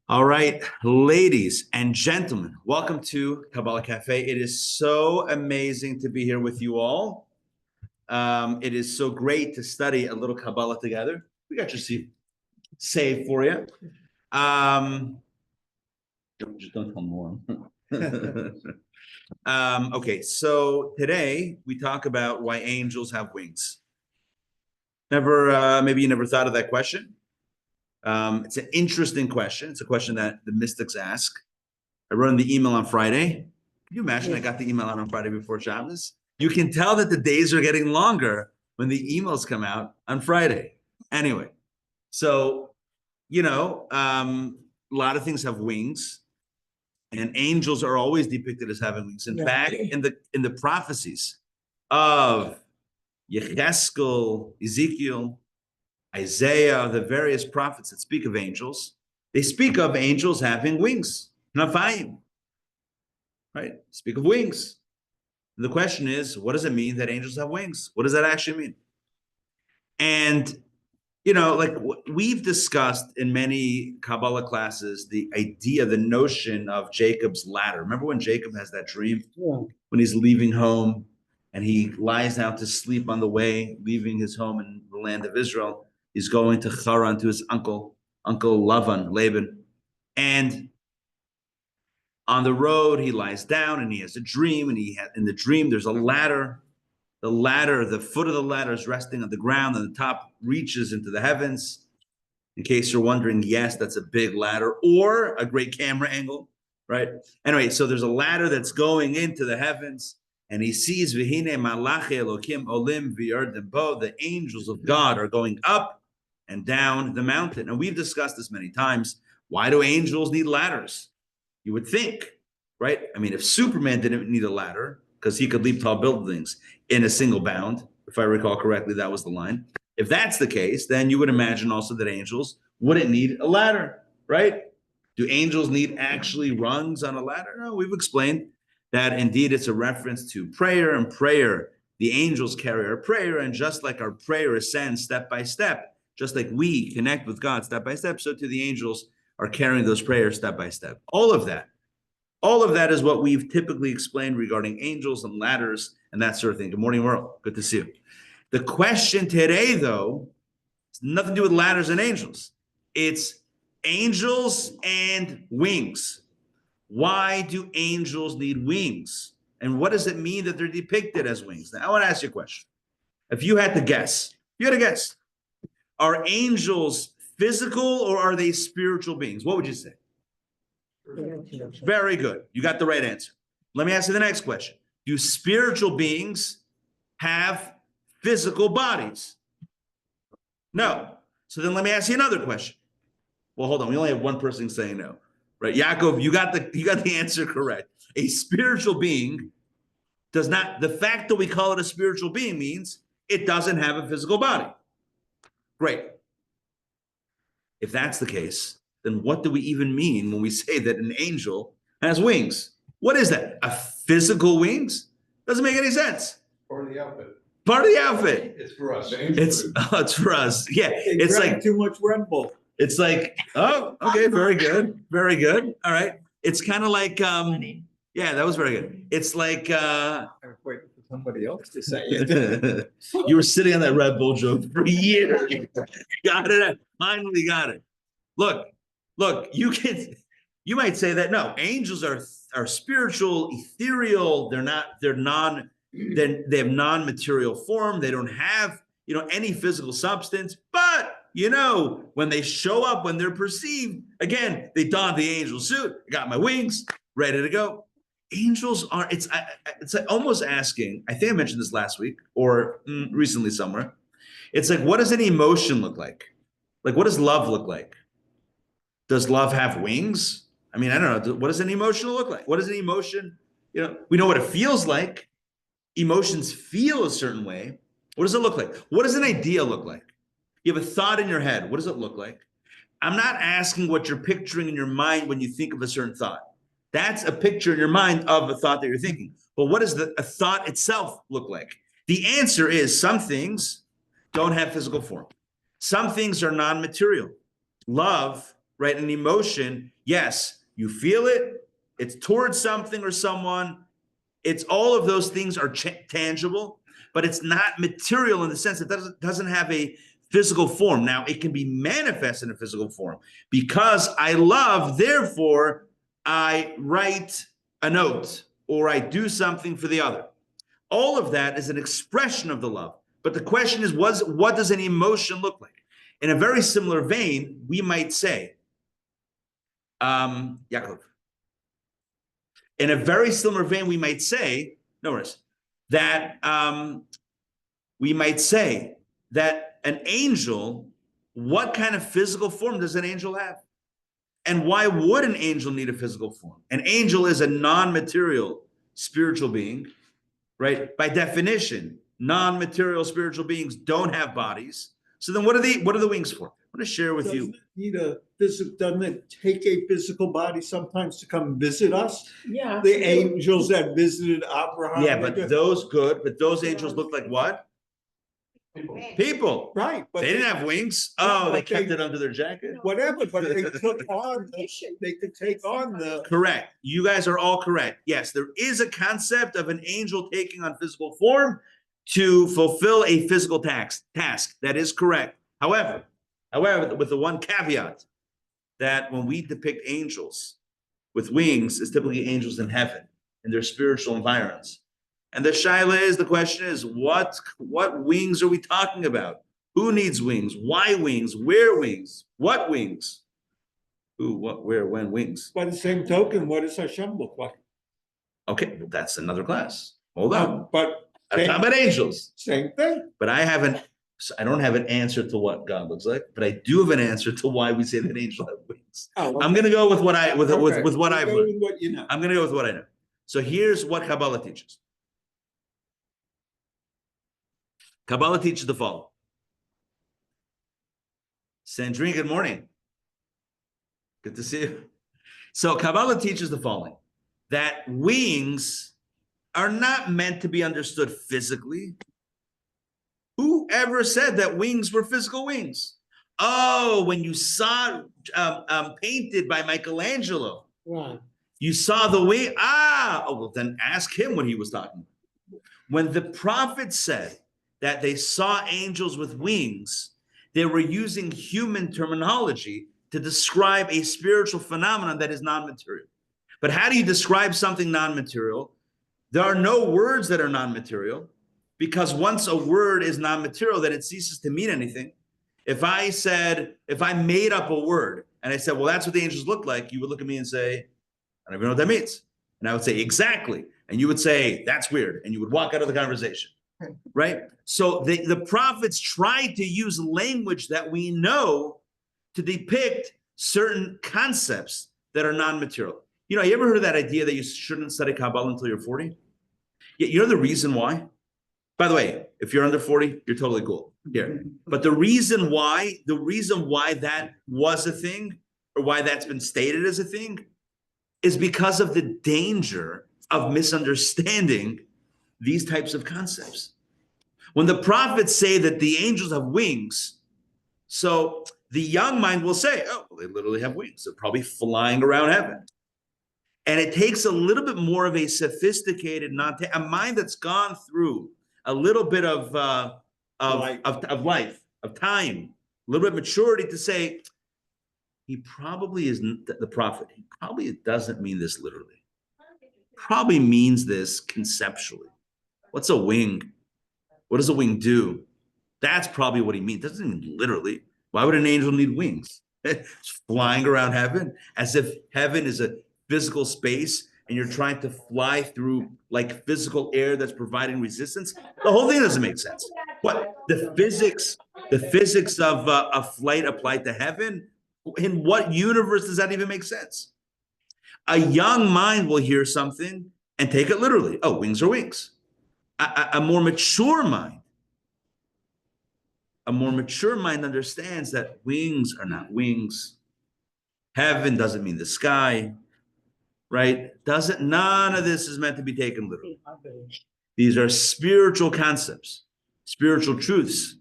All right, ladies and gentlemen, welcome to Kabbalah Café. It is so amazing to be here with you all. It is so great to study a little Kabbalah together. We got your seat saved for you. Just don't tell more. Okay, so today we talk about why angels have wings. Maybe you never thought of that question. It's an interesting question. It's a question that the mystics ask. I wrote in the email on Friday. Can you imagine? I got the email out on Friday before Shabbos. You can tell that the days are getting longer when the emails come out on Friday. Anyway, so a lot of things have wings, and angels are always depicted as having wings. In fact, in the prophecies of Yecheskel, Ezekiel, Isaiah, the various prophets that speak of angels, they speak of angels having wings. Nafayim, right? Speak of wings. And the question is, what does it mean that angels have wings? What does that actually mean? And, like we've discussed in many Kabbalah classes, the idea, the notion of Jacob's ladder. Remember when Jacob has that dream? Yeah. When he's leaving home and he lies down to sleep on the way, leaving his home in the land of Israel. He's going to Haran to his uncle Laban. And on the road, he lies down and he has a dream. And in the dream, there's a ladder. The foot of the ladder is resting on the ground, and the top reaches into the heavens. In case you're wondering, yes, that's a big ladder or a great camera angle, right? Anyway, so there's a ladder that's going into the heavens, and he sees V'hine malachi Elokim olim v'yardim bo. The angels of God are going up and down the mountain. And we've discussed this many times. Why do angels need ladders? You would think, right? I mean, if Superman didn't need a ladder because he could leap tall buildings in a single bound, if I recall correctly, that was the line. If that's the case, then you would imagine also that angels wouldn't need a ladder, right? Do angels need actually rungs on a ladder? No, we've explained that indeed it's a reference to prayer, and prayer, the angels carry our prayer, and just like our prayer ascends step by step, just like we connect with God step by step, so too the angels are carrying those prayers step by step. All of that is what we've typically explained regarding angels and ladders and that sort of thing. Good morning, world. Good to see you. The question today, though, has nothing to do with ladders and angels. It's angels and wings. Why do angels need wings? And what does it mean that they're depicted as wings? Now, I want to ask you a question. If you had to guess, are angels physical or are they spiritual beings? What would you say? Very good. You got the right answer. Let me ask you the next question. Do spiritual beings have physical bodies? No. So then let me ask you another question. Well, hold on. We only have one person saying no. Right? Yaakov, you got the answer correct. A spiritual being does not, the fact that we call it a spiritual being means it doesn't have a physical body. Great. If that's the case, then what do we even mean when we say that an angel has wings? What is that? A physical wings? Doesn't make any sense. Part of the outfit. Part of the outfit. It's for us. It's for us. Yeah. It's like too much Red Bull. It's like, oh, okay, very good. Very good. All right. It's kind of like yeah, that was very good. It's like I was waiting for somebody else to say it. You were sitting on that Red Bull joke for years. Got it. Finally got it. Look, you might say that no, angels are spiritual, ethereal. They have non-material form. They don't have, any physical substance, but when they show up, when they're perceived, again, they don the angel suit. I got my wings ready to go. Angels are, it's almost asking, I think I mentioned this last week or recently somewhere. It's like, what does an emotion look like? Like, what does love look like? Does love have wings? I mean, I don't know. What does an emotion look like? What is an emotion? We know what it feels like. Emotions feel a certain way. What does it look like? What does an idea look like? You have a thought in your head. What does it look like? I'm not asking what you're picturing in your mind when you think of a certain thought. That's a picture in your mind of a thought that you're thinking. But what does a thought itself look like? The answer is some things don't have physical form. Some things are non-material. Love, right? An emotion, yes, you feel it, it's towards something or someone, it's all of those things are tangible, but it's not material in the sense it doesn't have a physical form. Now, it can be manifest in a physical form. Because I love, therefore, I write a note or I do something for the other. All of that is an expression of the love. But the question is, what does an emotion look like? In a very similar vein, we might say, Yaakov. In a very similar vein, we might say, no worries, that we might say that an angel, what kind of physical form does an angel have? And why would an angel need a physical form? An angel is a non-material spiritual being, right? By definition, non-material spiritual beings don't have bodies. So then what are the wings for? I'm going to share with you. Doesn't it take a physical body sometimes to come visit us? Yeah. The angels that visited Abraham. Yeah, but those angels look like what? People. Right. But They didn't have wings. Oh, they kept it under their jacket. whatever, but they took on, they could take on the. Correct. You guys are all correct. Yes, there is a concept of an angel taking on physical form to fulfill a physical task. That is correct. However, with the one caveat that when we depict angels with wings, it's typically angels in heaven in their spiritual environs. And the question is, what wings are we talking about? Who needs wings? Why wings? Where wings? What wings? Who, what, where, when wings? By the same token, what does Hashem look like? Okay, well, that's another class. Hold on. But I'm talking about angels. same thing. But I don't have an answer to what God looks like, but I do have an answer to why we say that angels have wings. Oh, I'm gonna go with what okay. I've Go learned. with what you know. I'm gonna go with what I know. So here's what Kabbalah teaches. Kabbalah teaches the following. Sandrine, good morning. Good to see you. So Kabbalah teaches the following, that wings are not meant to be understood physically. Whoever said that wings were physical wings? Oh, when you saw painted by Michelangelo, Right. you saw the wing. Oh, well, then ask him what he was talking about. When the prophet said that they saw angels with wings, they were using human terminology to describe a spiritual phenomenon that is non-material. But how do you describe something non-material? There are no words that are non-material, because once a word is non-material, then it ceases to mean anything. If I made up a word and I said, well, that's what the angels look like, you would look at me and say, I don't even know what that means. And I would say, exactly. And you would say, that's weird. And you would walk out of the conversation, right? So the prophets tried to use language that we know to depict certain concepts that are non-material. You know, you ever heard of that idea that you shouldn't study Kabbalah until you're 40? Yeah, you know the reason why? By the way, if you're under 40, you're totally cool here. But the reason why that was a thing, or why that's been stated as a thing, is because of the danger of misunderstanding these types of concepts. When the prophets say that the angels have wings, so the young mind will say, oh, well, they literally have wings. They're probably flying around heaven. And it takes a little bit more of a sophisticated, a mind that's gone through a little bit of life, of time, a little bit of maturity to say, he probably isn't the prophet. He probably doesn't mean this literally. Probably means this conceptually. What's a wing? What does a wing do? That's probably what he means. Doesn't mean literally. Why would an angel need wings? It's flying around heaven as if heaven is a physical space and you're trying to fly through like physical air that's providing resistance. The whole thing doesn't make sense. What the physics of flight applied to heaven? In what universe does that even make sense? A young mind will hear something and take it literally. Oh, wings are wings. A more mature mind understands that wings are not wings. Heaven doesn't mean the sky, right? None of this is meant to be taken literally. These are spiritual concepts, spiritual truths.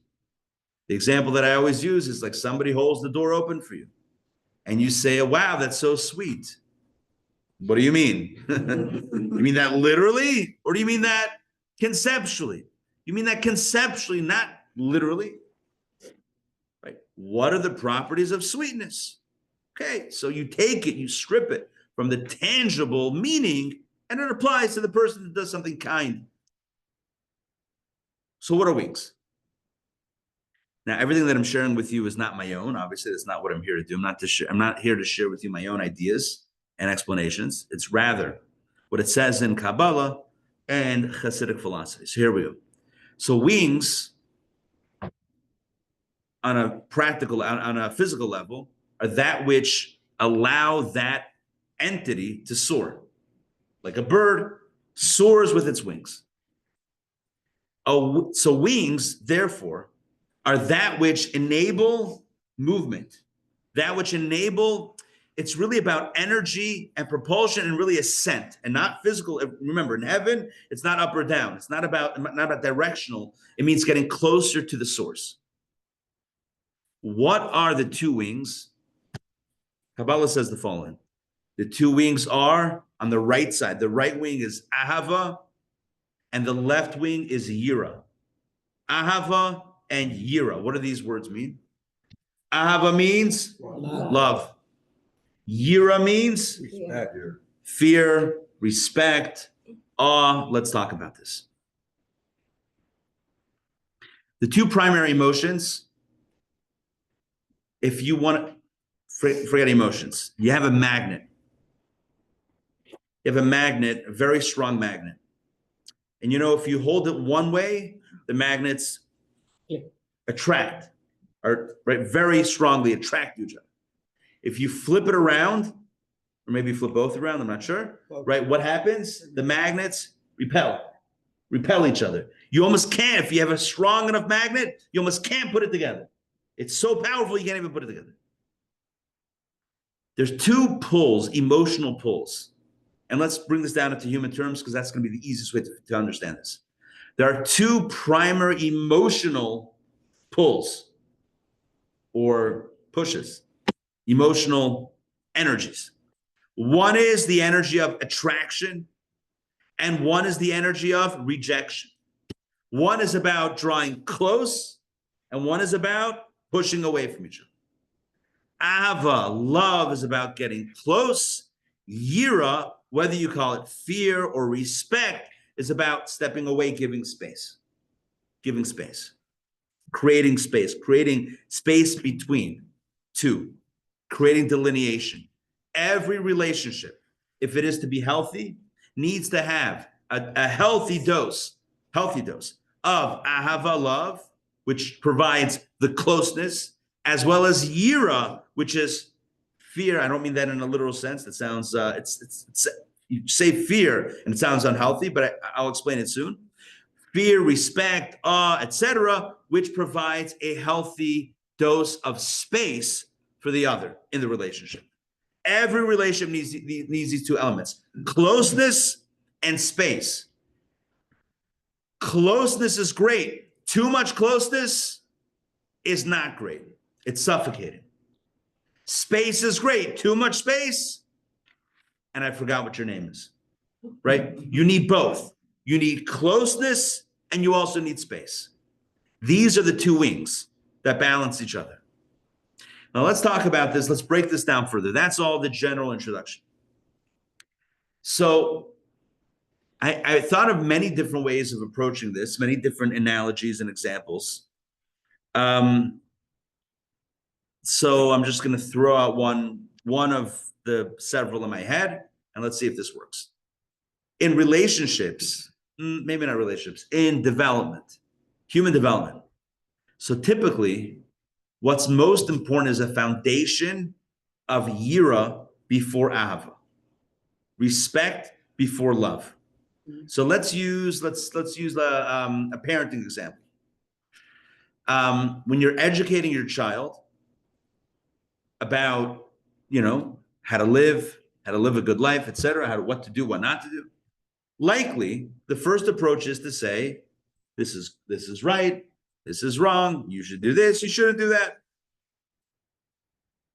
The example that I always use is like somebody holds the door open for you and you say, wow, that's so sweet. What do you mean? You mean that literally? Or do you mean that conceptually? You mean that conceptually, not literally? Right? What are the properties of sweetness? Okay, so you take it, you strip it from the tangible meaning, and it applies to the person that does something kind. So what are wings? Now, everything that I'm sharing with you is not my own. Obviously, that's not what I'm here to do. I'm not here to share with you my own ideas and explanations. It's rather what it says in Kabbalah and Hasidic philosophy. So here we go. So wings, on a practical, on a physical level, are that which allow that entity to soar. Like a bird soars with its wings. Oh, so wings, therefore, are that which enable movement, that which enable, it's really about energy and propulsion and really ascent and not physical. Remember, in heaven, it's not up or down. It's not about directional. It means getting closer to the source. What are the two wings? Kabbalah says the following. The two wings are on the right side. The right wing is Ahava, and the left wing is Yira. Ahava and Yira. What do these words mean? Ahava means love. Yira means fear, respect, awe. Let's talk about this. The two primary emotions, if you want to forget emotions, you have a magnet. You have a magnet, a very strong magnet. And if you hold it one way, the magnets attract, or right, very strongly attract each other. If you flip it around, or maybe flip both around, I'm not sure, right? What happens? The magnets repel each other. You almost can't, if you have a strong enough magnet, you almost can't put it together. It's so powerful, you can't even put it together. There's two pulls, emotional pulls. And let's bring this down into human terms because that's going to be the easiest way to understand this. There are two primary emotional pulls or pushes, emotional energies. One is the energy of attraction, and one is the energy of rejection. One is about drawing close, and one is about pushing away from each other. Ava, love, is about getting close. Yira, whether you call it fear or respect, is about stepping away, giving space, creating space between two, creating delineation. Every relationship, if it is to be healthy, needs to have a healthy dose of ahava, love, which provides the closeness, as well as yira, which is fear. I don't mean that in a literal sense. That sounds, you say fear and it sounds unhealthy, but I'll explain it soon. Fear, respect, awe, etc., which provides a healthy dose of space for the other in the relationship. Every relationship needs these two elements: closeness and space. Closeness is great. Too much closeness is not great. It's suffocating. Space is great. Too much space, and I forgot what your name is, right? You need both. You need closeness, and you also need space. These are the two wings that balance each other. Now let's talk about this. Let's break this down further. That's all the general introduction. So I thought of many different ways of approaching this, many different analogies and examples. So I'm just going to throw out one of the several in my head, and let's see if this works. In relationships, maybe not relationships, in development, human development. So typically, what's most important is a foundation of yira before ahava, respect before love. So let's use a parenting example. When you're educating your child about, how to live a good life, etc., what to do, what not to do, likely the first approach is to say, this is right, this is wrong, you should do this, you shouldn't do that.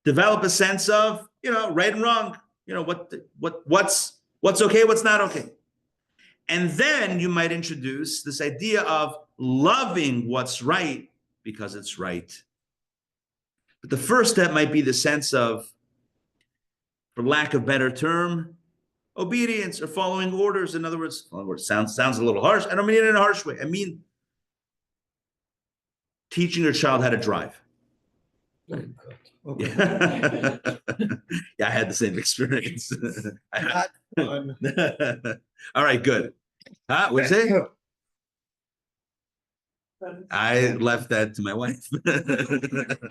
develop a sense of, right and wrong, what's okay, what's not okay. And then you might introduce this idea of loving what's right because it's right. But the first step might be the sense of, for lack of better term, obedience or following orders. In other words, sounds a little harsh. I don't mean it in a harsh way. I mean teaching your child how to drive. Okay. Yeah, I had the same experience. Not fun. All right, good. What'd you say? I left that to my wife.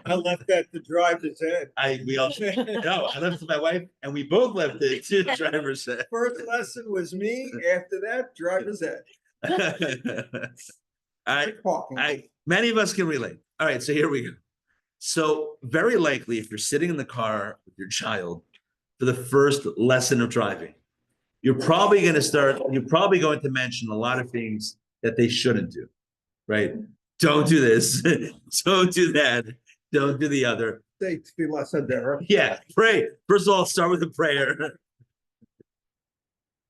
I left that to driver's ed. I left it to my wife, and we both left it to driver's ed. First lesson was me. After that, driver's ed. Many of us can relate. All right, so here we go. So very likely, if you're sitting in the car with your child for the first lesson of driving, you're probably going to mention a lot of things that they shouldn't do, right? Don't do this. Don't do that. Don't do the other. Yeah, pray. First of all, start with a prayer,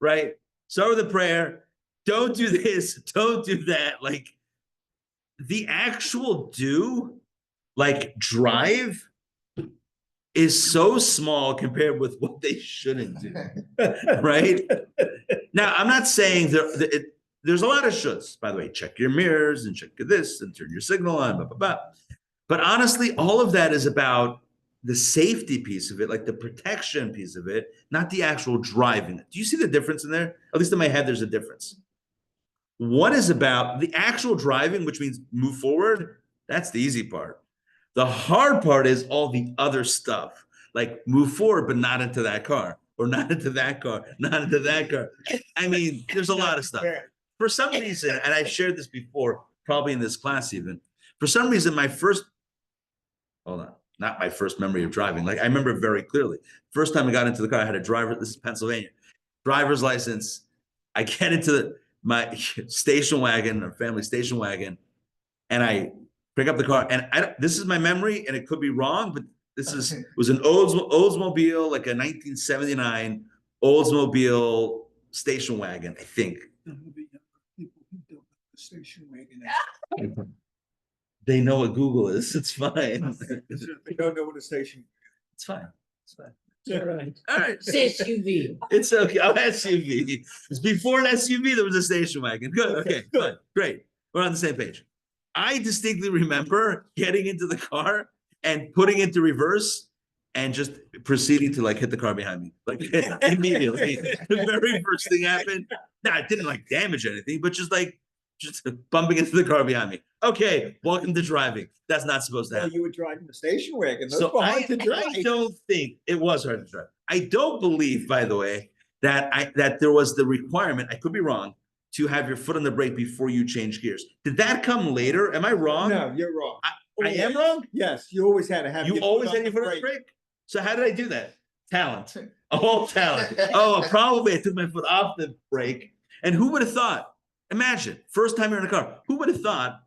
right? Start with a prayer. Don't do this. Don't do that. Like the actual like drive is so small compared with what they shouldn't do, right? Now, I'm not saying there's a lot of shoulds, by the way. Check your mirrors and check this and turn your signal on, blah, blah, blah. But honestly, all of that is about the safety piece of it, like the protection piece of it, not the actual driving. Do you see the difference in there? At least in my head, there's a difference. One is about the actual driving, which means move forward. That's the easy part. The hard part is all the other stuff, like move forward, but not into that car, or not into that car, not into that car. I mean, there's a lot of stuff. For some reason, and I've shared this before, probably in this class even, for some reason, not my first memory of driving. Like I remember very clearly. First time I got into the car, I had a driver, this is Pennsylvania, driver's license. I get into my station wagon, or family station wagon, and I pick up the car, and this is my memory, and it could be wrong, but it was an Oldsmobile, like a 1979 Oldsmobile station wagon, I think. Station wagon. They know what Google is. It's fine. They don't know what a station. It's fine. It's fine. All right. All right. It's SUV. It's okay. Oh, SUV. It's before an SUV, there was a station wagon. Good. Okay. Good. Great. We're on the same page. I distinctly remember getting into the car and putting it to reverse and just proceeding to like hit the car behind me. Like immediately. The very first thing happened. Now, it didn't like damage anything, but just bumping into the car behind me. Okay, welcome to driving. That's not supposed to happen. You were driving the station wagon. Those So were hard to drive. I don't think it was hard to drive. I don't believe, by the way, that there was the requirement, I could be wrong, to have your foot on the brake before you change gears. Did that come later? Am I wrong? No, you're wrong. I am wrong? Yes, you always had to have. You always had your foot on the brake? So how did I do that? Talent. All talent. Oh, probably I took my foot off the brake. And who would have thought? Imagine, first time you're in a car, who would have thought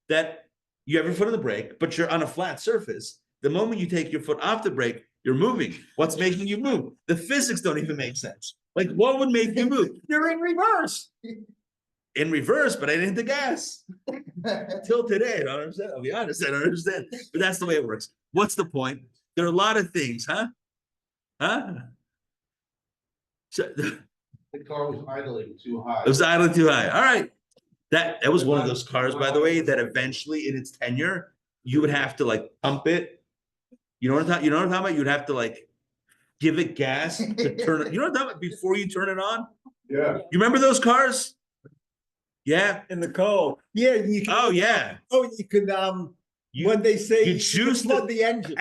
that you have your foot on the brake, but you're on a flat surface. The moment you take your foot off the brake, you're moving. What's making you move? The physics don't even make sense. Like, what would make you move? You're in reverse. In reverse, but I didn't hit the gas. Till today, I don't understand. I'll be honest, I don't understand. But that's the way it works. What's the point? There are a lot of things, huh? So, The car was idling too high. it was idling too high. All right. That was one of those cars, by the way, that eventually in its tenure, you would have to like pump it. You know what I'm talking about? You'd have to like give it gas to turn it. You know what I'm talking about? Before you turn it on? Yeah. You remember those cars? Yeah. In the cold. Yeah. You can, Oh, yeah. you could when they say you choose flood the engine.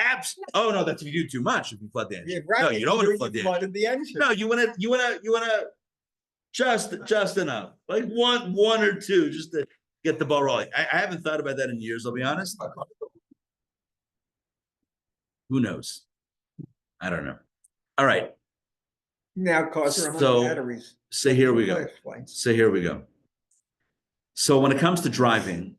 Oh no, that's if you do too much. If you flood the engine. Yeah, right. No, you don't want to flood the engine. Flooded the engine. No, you want to just enough, like one or two, just to get the ball rolling. I haven't thought about that in years. I'll be honest. Who knows? I don't know. All right. Now cars are So- on batteries. So here we go. So when it comes to driving,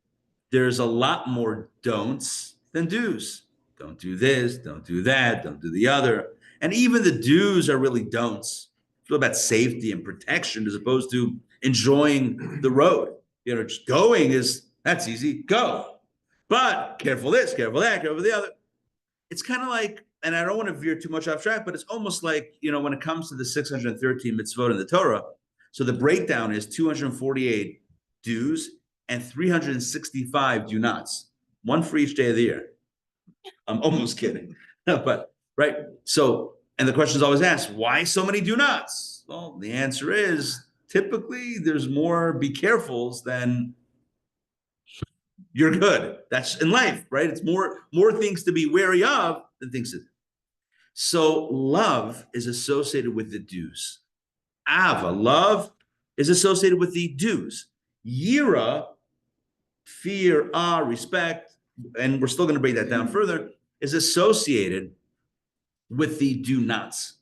there's a lot more don'ts than do's. Don't do this, don't do that, don't do the other. And even the do's are really don'ts. It's all about safety and protection as opposed to enjoying the road. Just going that's easy, go. But careful this, careful that, careful the other. It's kind of like, and I don't want to veer too much off track, but it's almost like, when it comes to the 613 mitzvot in the Torah, so the breakdown is 248 do's and 365 do nots, one for each day of the year. I'm almost kidding, but right. So, and the question is always asked, why so many do nots? Well, the answer is typically there's more be carefuls than you're good. That's in life, right? It's more things to be wary of than things to do. So love is associated with the do's. Ava, love, is associated with the do's. Yira, fear, awe, respect, and we're still going to break that down further, is associated with the do nots.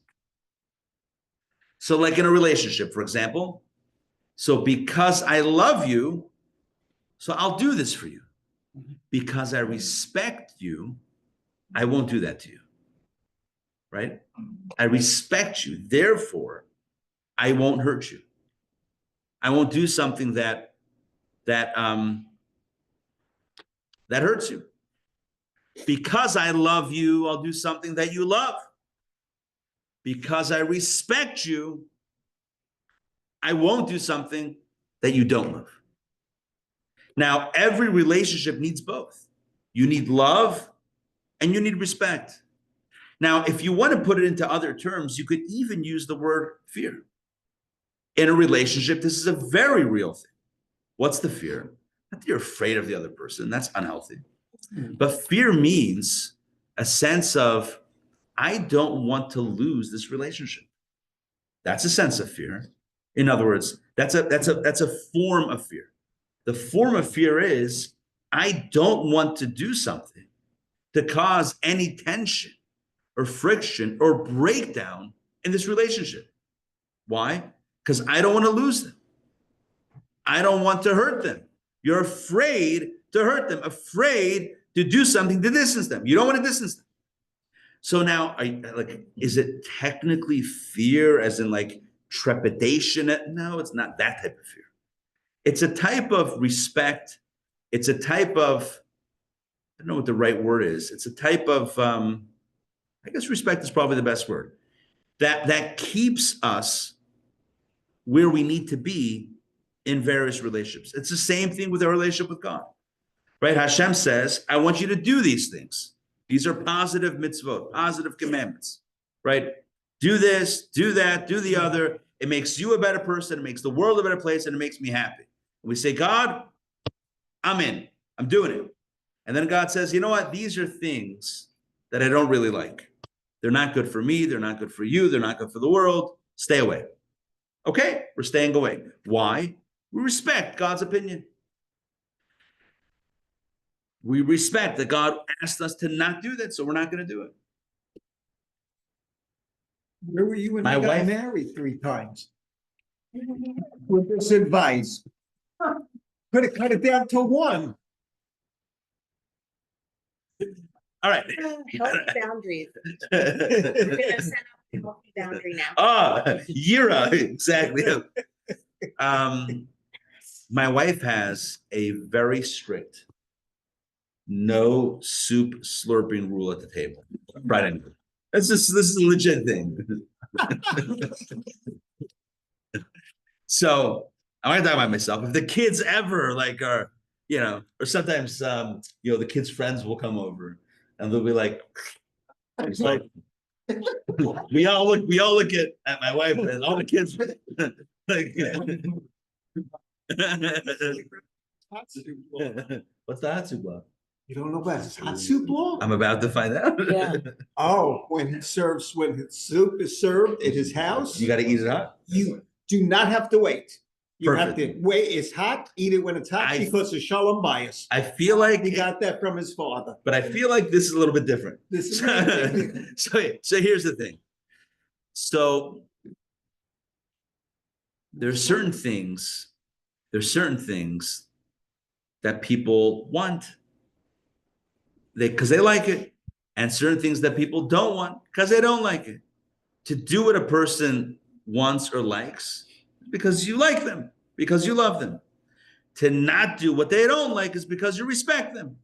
So like in a relationship, for example, so because I love you, so I'll do this for you. Because I respect you, I won't do that to you. Right? I respect you. Therefore, I won't hurt you. I won't do something that hurts you. Because I love you, I'll do something that you love. Because I respect you, I won't do something that you don't love. Now, every relationship needs both. You need love and you need respect. Now, if you want to put it into other terms, you could even use the word fear. In a relationship, this is a very real thing. What's the fear? Not that you're afraid of the other person. That's unhealthy. But fear means a sense of, I don't want to lose this relationship. That's a sense of fear. In other words, that's a form of fear. The form of fear is, I don't want to do something to cause any tension or friction or breakdown in this relationship. Why? Because I don't want to lose them. I don't want to hurt them. You're afraid to hurt them, afraid to do something to distance them. You don't want to distance them. So now, is it technically fear as in like trepidation? No, it's not that type of fear. It's a type of respect. It's a type of, I don't know what the right word is. It's a type of, I guess respect is probably the best word. That keeps us where we need to be in various relationships. It's the same thing with our relationship with God, right? Hashem says, I want you to do these things. These are positive mitzvot, positive commandments, right? Do this, do that, do the other. It makes you a better person. It makes the world a better place, and it makes me happy. And we say, God, I'm in. I'm doing it. And then God says, you know what? These are things that I don't really like. They're not good for me. They're not good for you. They're not good for the world. Stay away. Okay, we're staying away. Why? We respect God's opinion. We respect that God asked us to not do that, so we're not going to do it. Where were you when My you got wife- married 3 times? With this advice. Could have cut it down to 1. All right. Healthy boundaries. We're gonna set up a healthy boundary now. Yira, exactly. My wife has a very strict no soup slurping rule at the table. Right. This is a legit thing. So I want to talk about myself. If the kids ever are, or sometimes the kids' friends will come over and they'll be like, it's like we all look at my wife and all the kids What's the hot soup law? You don't know about hot soup law? I'm about to find out. Yeah. Oh, when his soup is served at his house, You got to eat it hot. you do not have to wait. You have Perfect. to wait. It's hot. Eat it when it's hot because of shalom bias. I feel like, He got that from his father. but I feel like this is a little bit different. This is So here's the thing. So there's certain things that people want, because they like it, and certain things that people don't want because they don't like it. To do what a person wants or likes because you like them, because you love them. To not do what they don't like is because you respect them.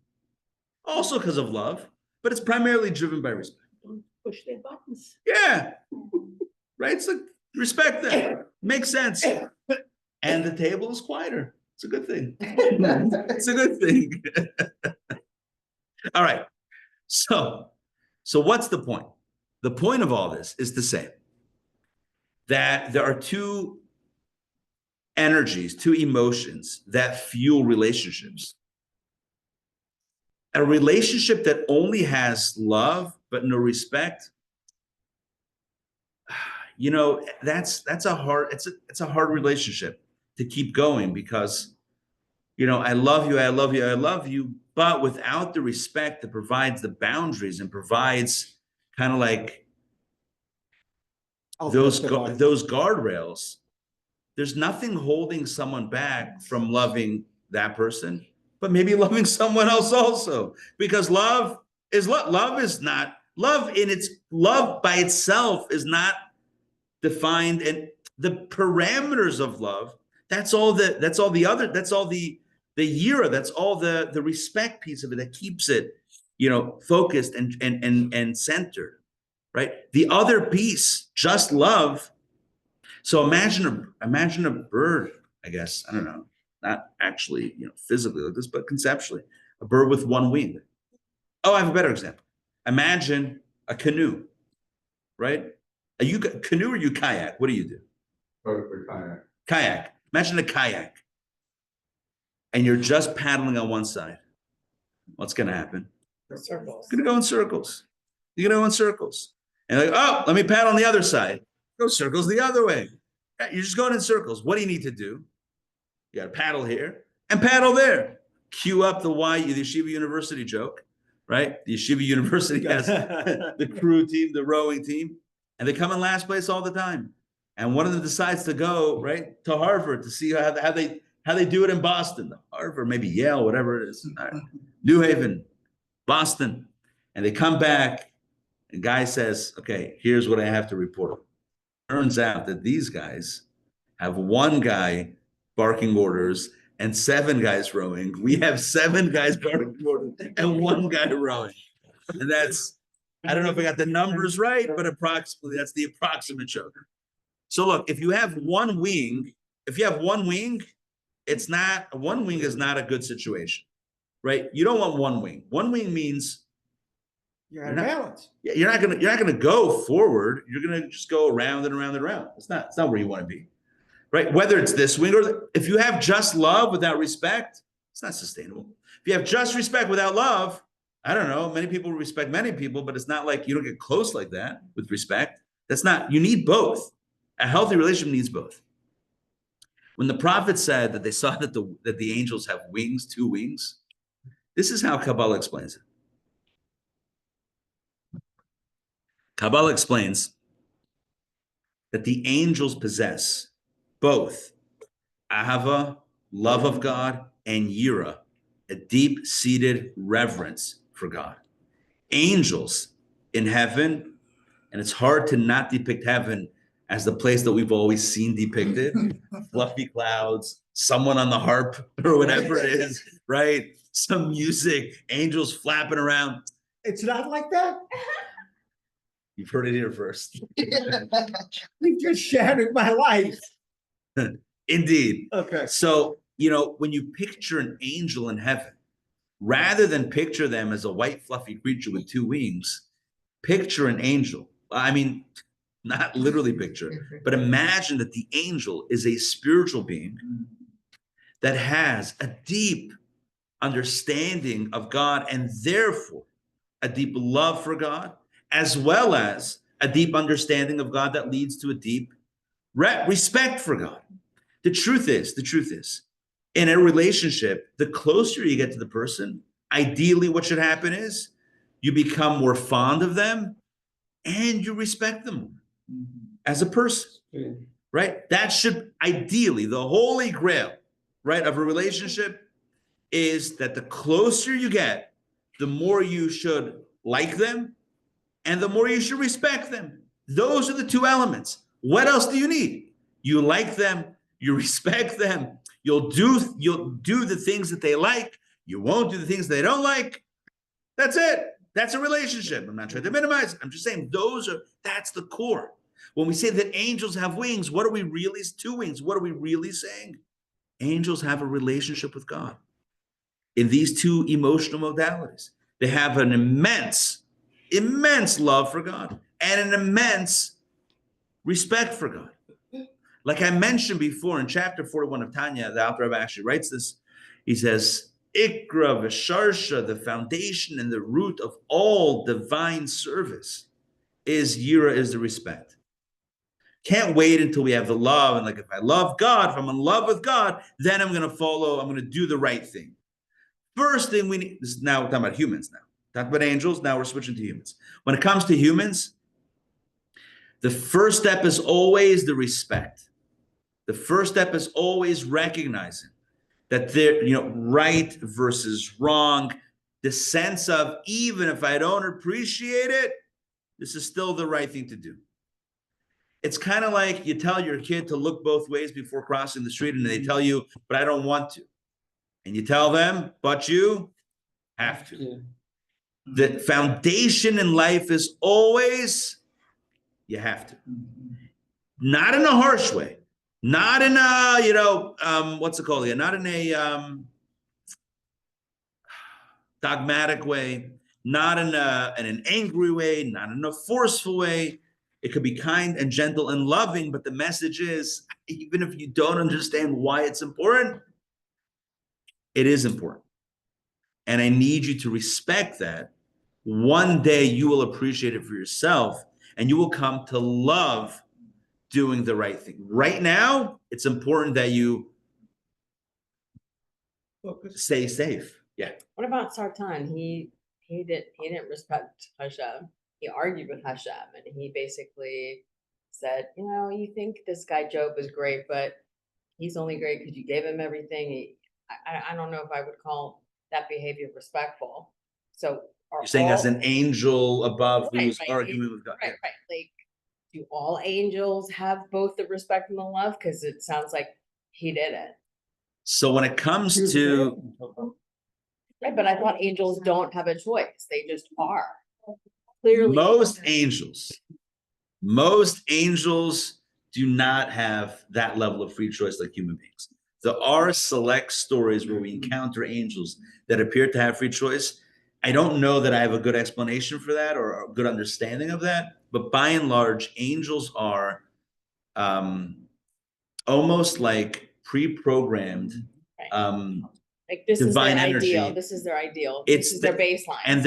Also because of love, but it's primarily driven by respect. Don't push their buttons. Yeah. Right? It's like respect them. Makes sense. And the table is quieter. It's a good thing. It's a good thing. All right. So what's the point? The point of all this is to say that there are two energies, two emotions that fuel relationships. A relationship that only has love but no respect, you know, that's a hard, it's a hard relationship to keep going because, you know, I love you, I love you, I love you, but without the respect that provides the boundaries and provides kind of like those guardrails, there's nothing holding someone back from loving that person, but maybe loving someone else also, because love is love by itself is not defined, and the parameters of love, that's all the yira, that's all the respect piece of it that keeps it, you know, focused and centered, right? The other piece, just love. So imagine a bird, I guess, I don't know, not actually, you know, physically like this, but conceptually, a bird with one wing. Oh, I have a better example. Imagine a canoe, right? Canoe or you kayak? What do you do? Kayak. Kayak. Imagine a kayak. And you're just paddling on one side. What's going to happen? Circles. It's going to go in circles. You're going to go in circles. And like, oh, let me paddle on the other side. Go circles the other way. You're just going in circles. What do you need to do? You got to paddle here and paddle there. Cue up the Yeshiva University joke, right? The Yeshiva University has the crew team, the rowing team, and they come in last place all the time. And one of them decides to go right to Harvard to see how they do it in Boston, Harvard, maybe Yale, whatever it is, New Haven, Boston, and they come back. And guy says, "Okay, here's what I have to report." Turns out that these guys have one guy barking orders and 7 guys rowing. We have 7 guys barking orders and 1 guy rowing. And that's, I don't know if I got the numbers right, but approximately that's the approximate joke. So look, if you have one wing, it's not, one wing is not a good situation, right? You don't want one wing. One wing means You're out of balance. yeah, you're not gonna go forward. You're gonna just go around and around and around. It's not where you want to be, right? Whether it's this wing or if you have just love without respect, it's not sustainable. If you have just respect without love, I don't know. Many people respect many people, but it's not like you don't get close like that with respect. That's not. You need both. A healthy relationship needs both. When the prophet said that they saw that the angels have wings, 2 wings, this is how Kabbalah explains it. Kabbalah explains that the angels possess both ahava, love of God, and yira, a deep-seated reverence for God. Angels in heaven, and it's hard to not depict heaven as the place that we've always seen depicted, fluffy clouds, someone on the harp or whatever it is, right? Some music, angels flapping around. It's not like that. You've heard it here first. You just shattered my life. Indeed. Okay. So, you know, when you picture an angel in heaven, rather than picture them as a white fluffy creature with 2 wings, picture an angel. I mean, not literally picture, but imagine that the angel is a spiritual being that has a deep understanding of God and therefore a deep love for God, as well as a deep understanding of God that leads to a deep respect for God. The truth is, in a relationship, the closer you get to the person, ideally what should happen is you become more fond of them and you respect them more as a person, right? That should ideally, the holy grail, right, of a relationship is that the closer you get, the more you should like them and the more you should respect them. Those are the two elements. What else do you need? You like them, you respect them, you'll do the things that they like, you won't do the things they don't like. That's it. That's a relationship. I'm not trying to minimize. I'm just saying that's the core. When we say that angels have wings, what are we really, two wings? What are we really saying? Angels have a relationship with God in these two emotional modalities. They have an immense love for God and an immense respect for God. Like I mentioned before in chapter 41 of Tanya, the author actually writes this. He says, Ikra v'sharsha, the foundation and the root of all divine service is yira, is the respect. Can't wait until we have the love. And like, if I love God, if I'm in love with God, then I'm going to follow, I'm going to do the right thing. First thing we need, this is now we're talking about humans now. Talk about angels, now we're switching to humans. When it comes to humans, the first step is always the respect. The first step is always recognizing that there, right versus wrong, the sense of even if I don't appreciate it, this is still the right thing to do. It's kind of like you tell your kid to look both ways before crossing the street and they tell you, but I don't want to. And you tell them, but you have to. Yeah. The foundation in life is always, you have to. Not in a harsh way. Not in a, what's it called? Not in a dogmatic way, not in an angry way, not in a forceful way. It could be kind and gentle and loving, but the message is, even if you don't understand why it's important, it is important. And I need you to respect that. One day you will appreciate it for yourself and you will come to love doing the right thing. Right now, it's important that you stay safe. Yeah. What about Sartan? He didn't respect Hashem. He argued with Hashem, and he basically said, you think this guy Job is great, but he's only great because you gave him everything. I don't know if I would call that behavior respectful. So you're saying as an angel above who's arguing with God. Right. Like, do all angels have both the respect and the love? Because it sounds like he didn't. So when it comes to right, but I thought angels don't have a choice. They just are. Clearly, most angels do not have that level of free choice like human beings. There are select stories where we encounter angels that appear to have free choice. I don't know that I have a good explanation for that or a good understanding of that, but by and large, angels are almost like pre-programmed like this divine is their energy. Ideal. This is their ideal. This is their baseline. And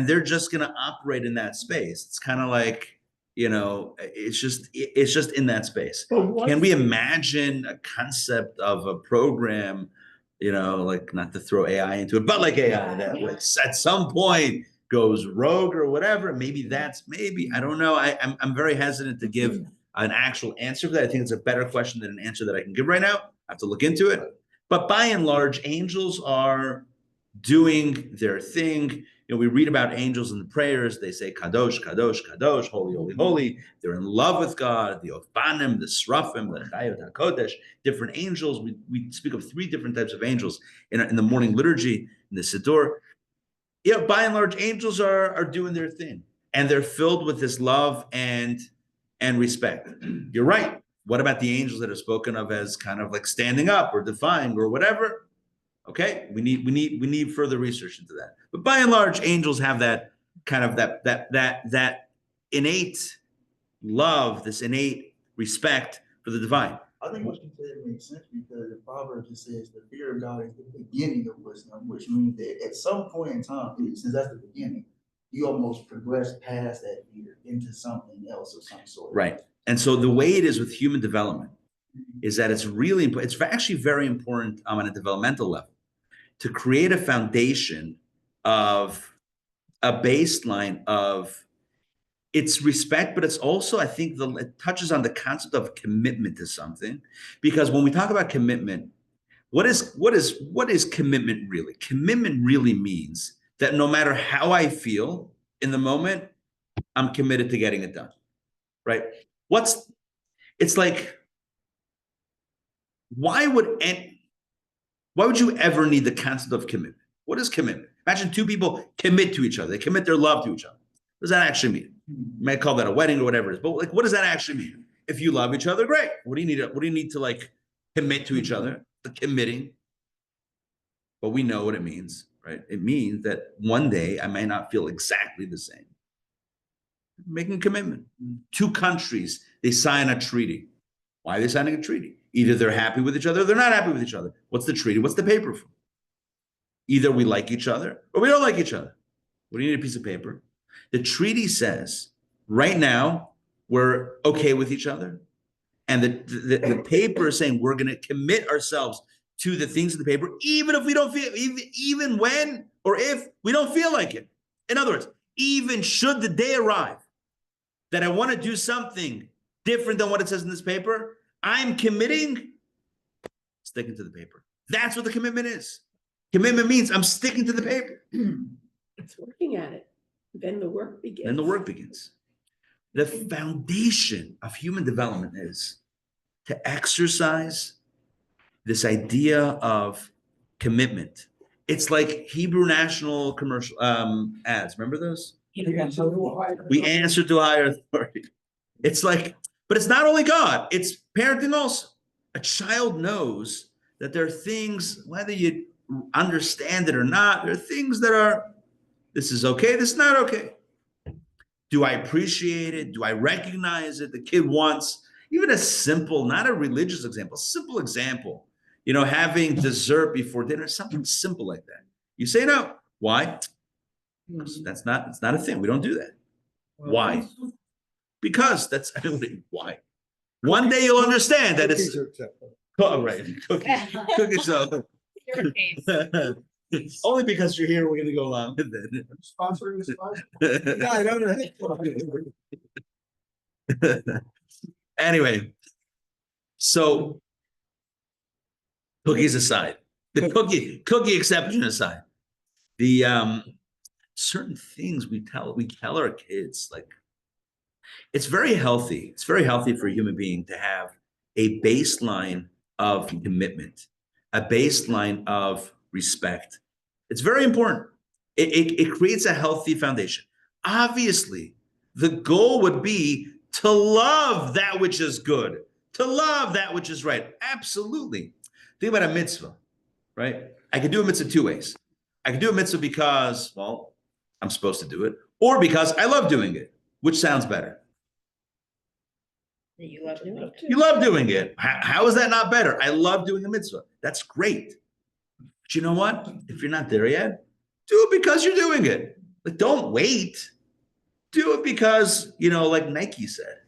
they're just gonna operate in that space. It's kind of like, it's just in that space. Can we imagine a concept of a program, like, not to throw AI into it, but like AI that at some point goes rogue or whatever? Maybe I don't know. I'm very hesitant to give an actual answer for that. I think it's a better question than an answer that I can give right now. I have to look into it. But by and large, angels are doing their thing. We read about angels in the prayers. They say, Kadosh, Kadosh, Kadosh, holy, holy, holy. They're in love with God, the Ofanim, the Srafim, the Chayot HaKodesh, different angels. We speak of 3 different types of angels in the morning liturgy, in the Siddur. By and large, angels are doing their thing. And they're filled with this love and respect. You're right. What about the angels that are spoken of as kind of like standing up or defying or whatever? Okay, we need further research into that. But by and large, angels have that kind of that innate love, this innate respect for the divine. I think what you said makes sense because the Proverbs just says the fear of God is the beginning of wisdom, which means that at some point in time, since that's the beginning, you almost progress past that fear into something else of some sort. Right. And so the way it is with human development is that it's really important. It's actually very important on a developmental level to create a foundation of a baseline of its respect, but it's also, I think, it touches on the concept of commitment to something. Because when we talk about commitment, what is commitment really? Commitment really means that no matter how I feel, in the moment, I'm committed to getting it done, right? It's like, why would you ever need the concept of commitment? What is commitment? Imagine two people commit to each other. They commit their love to each other. What does that actually mean? You might call that a wedding or whatever it is, but like, what does that actually mean? If you love each other, great. What do you need to like commit to each other? The committing. But we know what it means, right? It means that one day I may not feel exactly the same. Making a commitment. Two countries, they sign a treaty. Why are they signing a treaty? Either they're happy with each other or they're not happy with each other. What's the treaty? What's the paper for? Either we like each other or we don't like each other. What do you need a piece of paper? The treaty says, right now, we're okay with each other. And the paper is saying we're going to commit ourselves to the things in the paper, even if we don't feel, even when or if we don't feel like it. In other words, even should the day arrive that I want to do something different than what it says in this paper, I'm committing, sticking to the paper. That's what the commitment is. Commitment means I'm sticking to the paper. It's working at it. Then the work begins. Then the work begins. The foundation of human development is to exercise this idea of commitment. It's like Hebrew national commercial ads. Remember those? We answer to a higher authority. It's like, but it's not only God, it's parenting also. A child knows that there are things, whether you understand it or not, there are things that are, this is okay, this is not okay. Do I appreciate it? Do I recognize it? The kid wants even a simple, not a religious example, simple example, you know, having dessert before dinner, something simple like that. You say no. Why? It's not a thing. We don't do that. Why? Because that's why. One day you'll understand that it's right. Cookies. Your face. Only because you're here, we're gonna go along with it. Sponsoring this podcast? Yeah, I don't know. Anyway, so cookies aside, the cookie exception aside, the certain things we tell our kids, like, it's very healthy. It's very healthy for a human being to have a baseline of commitment, a baseline of respect. It's very important. It creates a healthy foundation. Obviously, the goal would be to love that which is good, to love that which is right. Absolutely. Think about a mitzvah, right? I can do a mitzvah two ways. I can do a mitzvah because, well, I'm supposed to do it, or because I love doing it. Which sounds better? You love doing it. You love doing it. How is that not better? I love doing a mitzvah. That's great. But you know what? If you're not there yet, do it because you're doing it. Like, don't wait. Do it because, you know, like Nike said,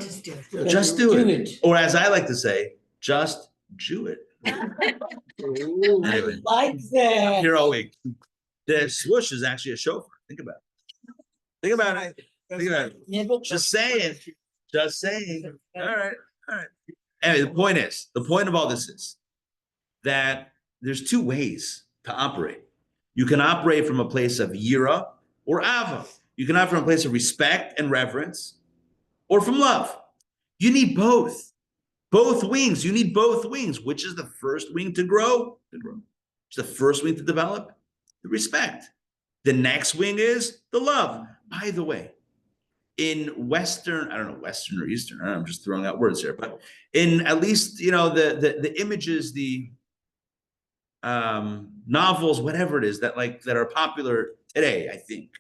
Just do it. just do it. Or as I like to say, just do it. Anyway, Like that. I'm here all week. The swoosh is actually a chauffeur. Think about it. Think about it. Think about it. Just saying. Just saying. All right. All right. Anyway, the point of all this is that there's two ways to operate. You can operate from a place of yira or ava. You can operate from a place of respect and reverence, or from love. You need both. Both wings. You need both wings. Which is the first wing to grow? Which is the first wing to develop? The respect. The next wing is the love. By the way, in Western, I don't know, Western or Eastern, I don't know, I'm just throwing out words here, but in at least, you know, the images, the novels, whatever it is that are popular today, I think,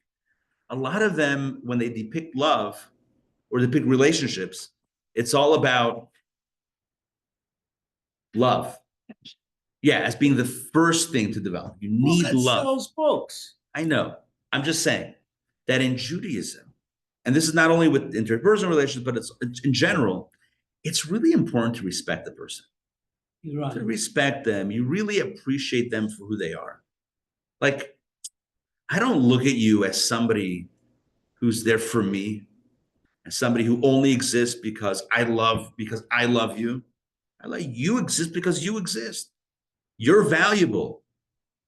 a lot of them, when they depict love or depict relationships, it's all about love. Yeah, as being the first thing to develop. You need love. Sells books. I know. I'm just saying that in Judaism, and this is not only with interpersonal relations, but it's in general, it's really important to respect the person. Right. To respect them. You really appreciate them for who they are. Like, I don't look at you as somebody who's there for me, as somebody who only exists because I love you. I let you exist because you exist. You're valuable.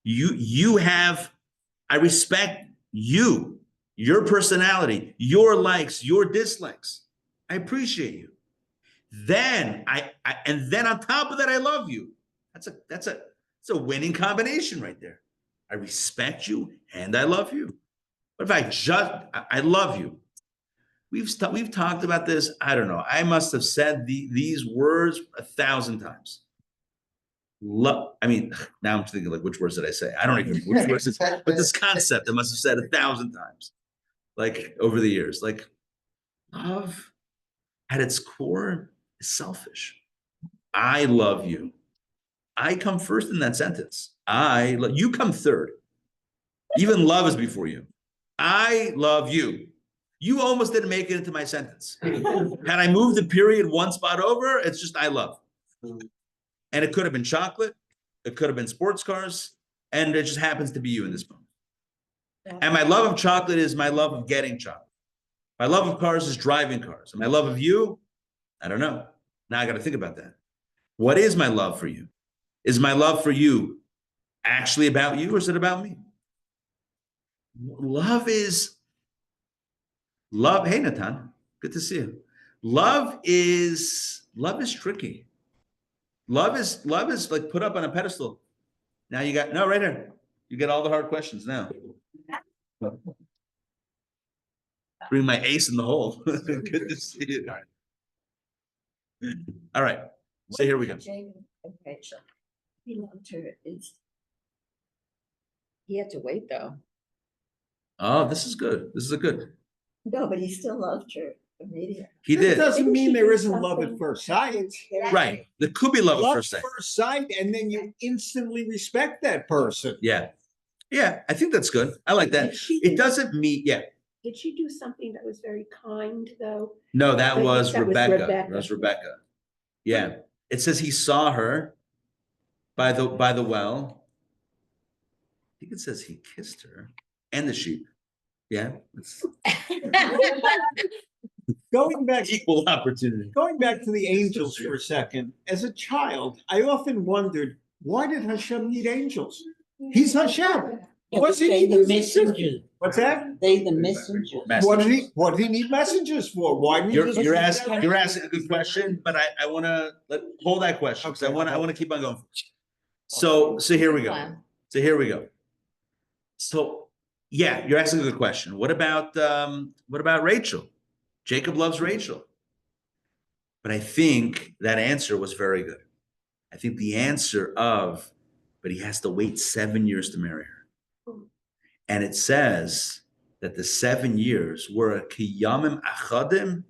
I respect you. your personality, your likes, your dislikes. I appreciate you. Then and then on top of that, I love you. That's a winning combination right there. I respect you and I love you. But if I love you. We've talked about this. I don't know. I must have said these words 1,000 times. I mean, now I'm thinking like, which words did I say? I don't even know which words, but this concept I must have said 1,000 times, like over the years. Like, love at its core is selfish. I love you. I come first in that sentence. You come third. Even love is before you. I love you. You almost didn't make it into my sentence. Had I moved the period one spot over, it's just I love. And it could have been chocolate. It could have been sports cars. And it just happens to be you in this moment. And my love of chocolate is my love of getting chocolate. My love of cars is driving cars. And my love of you, I don't know. Now I got to think about that. What is my love for you? Is my love for you actually about you or is it about me? Love. Hey, Natan, good to see you. Love is tricky. Love is like put up on a pedestal. Now you got, no, right here. You get all the hard questions now. Bring my ace in the hole. Good to see you. All right. So here we go. Jacob and Rachel. He loved her is He had to wait though. Oh, this is good. This is a good. no, but he still loved her immediately. He It did. doesn't Maybe mean she there did isn't love at something. first sight. Right. There could be love at Love first sight. first sight, and then you instantly respect that person. Yeah. Yeah, I think that's good. I like that. Did she It do- doesn't mean, yeah. Did she do something that was very kind though? No, that But was that was Rebecca. Rebecca. That was Rebecca. Yeah. It says he saw her by the well. I think it says he kissed her and the sheep. Yeah. It's Going back equal opportunity. Going back to the angels for a second, as a child, I often wondered, why did Hashem need angels? He's Hashem. What's he They need? the messengers. What's that? They the messengers. What did he need messengers for? Why did he You're just- asking a good question, but I want to hold that question because I want to keep on going. So here we go. So yeah, you're asking a good question. What about Rachel? Jacob loves Rachel. But I think that answer was very good. I think the answer but he has to wait 7 years to marry her. And it says that the 7 years were a kiyamim achadim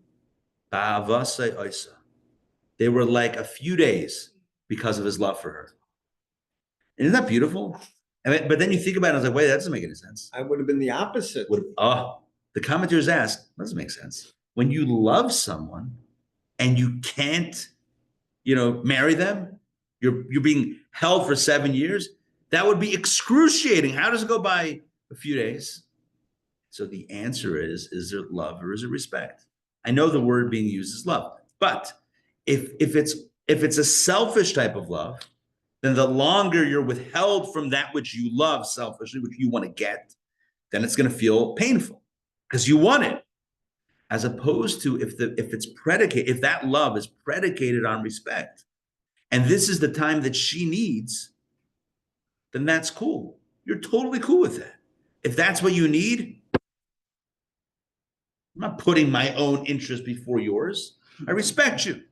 ba'avasei oisa. They were like a few days because of his love for her. Isn't that beautiful? But then you think about it, I was like, wait, that doesn't make any sense. I would have been the opposite. The commentators ask, that doesn't make sense. When you love someone and you can't, marry them, you're being held for 7 years, that would be excruciating. How does it go by a few days? So the answer is there love or is it respect? I know the word being used is love, but if it's a selfish type of love, then the longer you're withheld from that which you love selfishly, which you want to get, then it's going to feel painful because you want it. As opposed to if that love is predicated on respect, and this is the time that she needs, then that's cool. You're totally cool with that. If that's what you need, I'm not putting my own interest before yours. I respect you,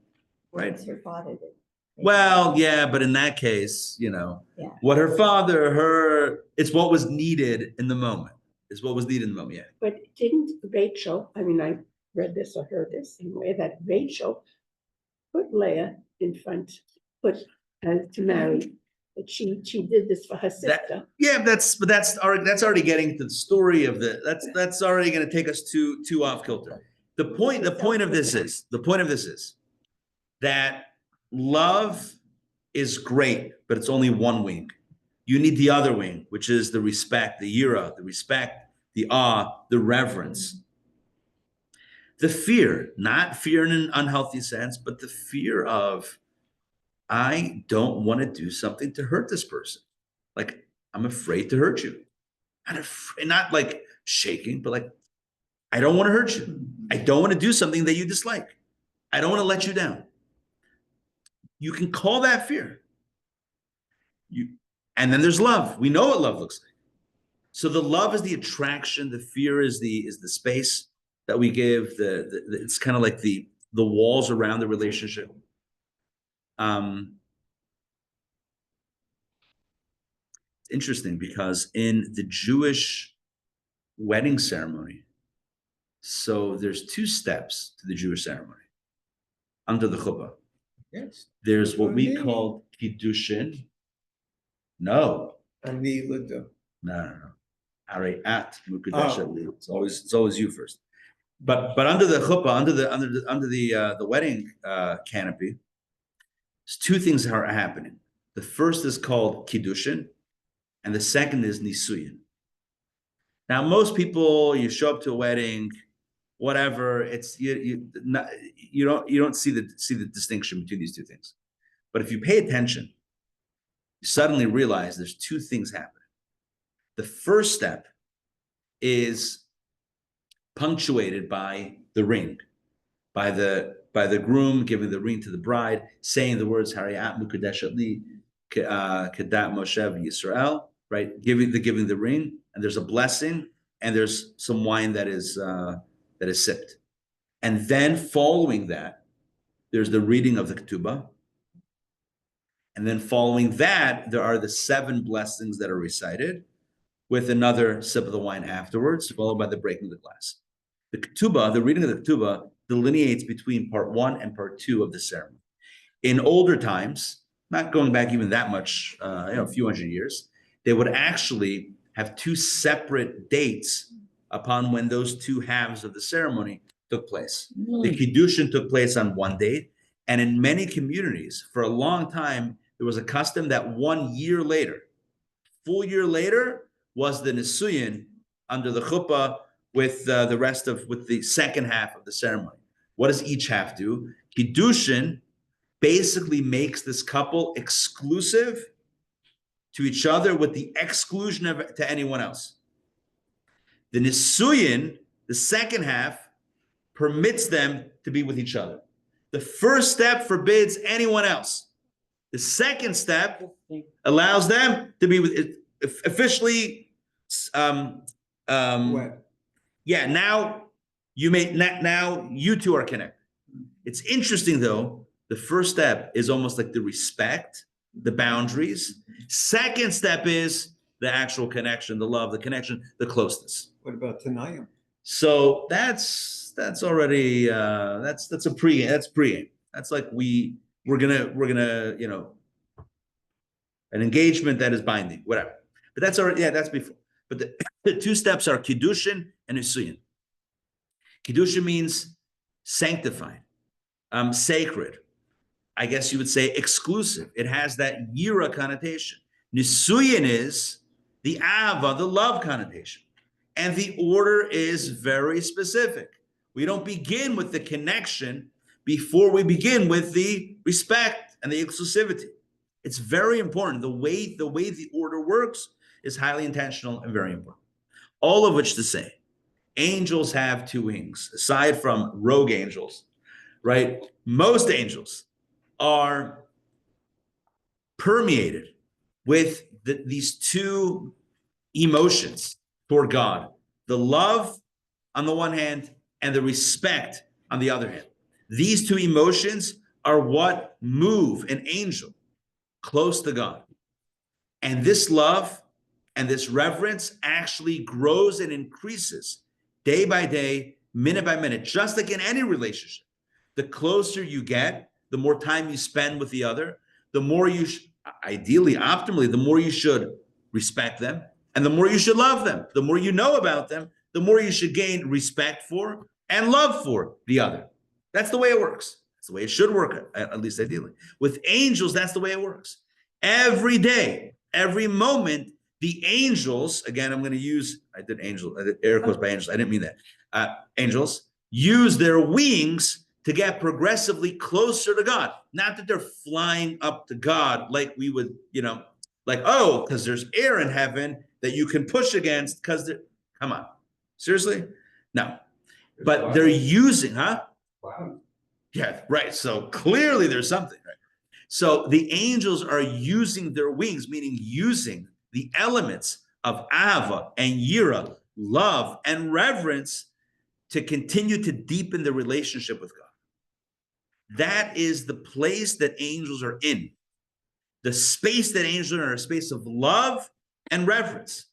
right? What her father did. Well, yeah, but in that case, what her father, it's what was needed in the moment. It's what was needed in the moment, yeah. But didn't Rachel, I mean, I read this or heard this somewhere, that Rachel put Leah in front, to marry, that she did this for her sister. Yeah, that's already getting to the story of that's already going to take us too off kilter. The point of this is that love is great, but it's only one wing. You need the other wing, which is the respect, the yira, the respect, the awe, the reverence. The fear, not fear in an unhealthy sense, but the fear of, I don't want to do something to hurt this person. Like, I'm afraid to hurt you. Not like shaking, but like, I don't want to hurt you. I don't want to do something that you dislike. I don't want to let you down. You can call that fear. And then there's love. We know what love looks like. So the love is the attraction. The fear is the space that we give. It's kind of like the walls around the relationship. It's interesting because in the Jewish wedding ceremony, so there's 2 steps to the Jewish ceremony under the chuppah. Yes. There's what we call kiddushin. No. No. No. Ari at Mukadesha. It's always you first. But under the chuppah, under the wedding canopy, there's 2 things that are happening. The first is called kiddushin, and the second is nisuyin. Now, most people, you show up to a wedding, whatever. It's you don't see the distinction between these 2 things. But if you pay attention, you suddenly realize there's 2 things happening. The first step is punctuated by the ring, by the groom giving the ring to the bride, saying the words Hariyat Mukadeshat Li Kedat Moshe Yisrael, right? Giving the ring, and there's a blessing, and there's some wine that is sipped. And then following that, there's the reading of the ketubah. And then following that, there are the 7 blessings that are recited, with another sip of the wine afterwards, followed by the breaking of the glass. The ketubah, the reading of the ketubah, delineates between part 1 and part 2 of the ceremony. In older times, not going back even that much, a few hundred years, they would actually have 2 separate dates upon when those 2 halves of the ceremony took place. The kiddushin took place on one date, and in many communities, for a long time, there was a custom that 1 year later, full year later, was the nisuyin under the chuppah with the second half of the ceremony. What does each half do? Kiddushin basically makes this couple exclusive to each other with the exclusion to anyone else. The nisuyin, the second half, permits them to be with each other. The first step forbids anyone else. The second step allows them to be with officially. Now you 2 are connected. It's interesting though. The first step is almost like the respect, the boundaries. Second step is the actual connection, the love, the connection, the closeness. What about Tanayim? So that's already that's a pregame. That's pregame. That's like we're gonna an engagement that is binding, whatever. But that's already that's before. But the 2 steps are kiddushin and nisuyin. Kiddushin means sanctified, sacred. I guess you would say exclusive. It has that yira connotation. Nisuyin is the ava, the love connotation. And the order is very specific. We don't begin with the connection before we begin with the respect and the exclusivity. It's very important. The way the order works is highly intentional and very important. All of which to say, angels have 2 wings, aside from rogue angels, right? Most angels are permeated with these 2 emotions toward God, the love on the one hand and the respect on the other hand. These 2 emotions are what move an angel close to God. And this love and this reverence actually grows and increases day by day, minute by minute, just like in any relationship. The closer you get, the more time you spend with the other, the more you, ideally, optimally, the more you should respect them, and the more you should love them. The more you know about them, the more you should gain respect for and love for the other. That's the way it works. That's the way it should work, at least ideally. With angels, that's the way it works. Every day, every moment, the angels, again, I'm going to use, I did air quotes by angels, I didn't mean that. Angels use their wings to get progressively closer to God. Not that they're flying up to God like we would, because there's air in heaven that you can push against come on. Seriously? No. but they're using, huh? Wow. Yeah, right. So clearly there's something, right? So the angels are using their wings, meaning using the elements of Ava and Yira, love and reverence, to continue to deepen the relationship with God. That is the place that angels are in. The space that angels are in, a space of love and reverence.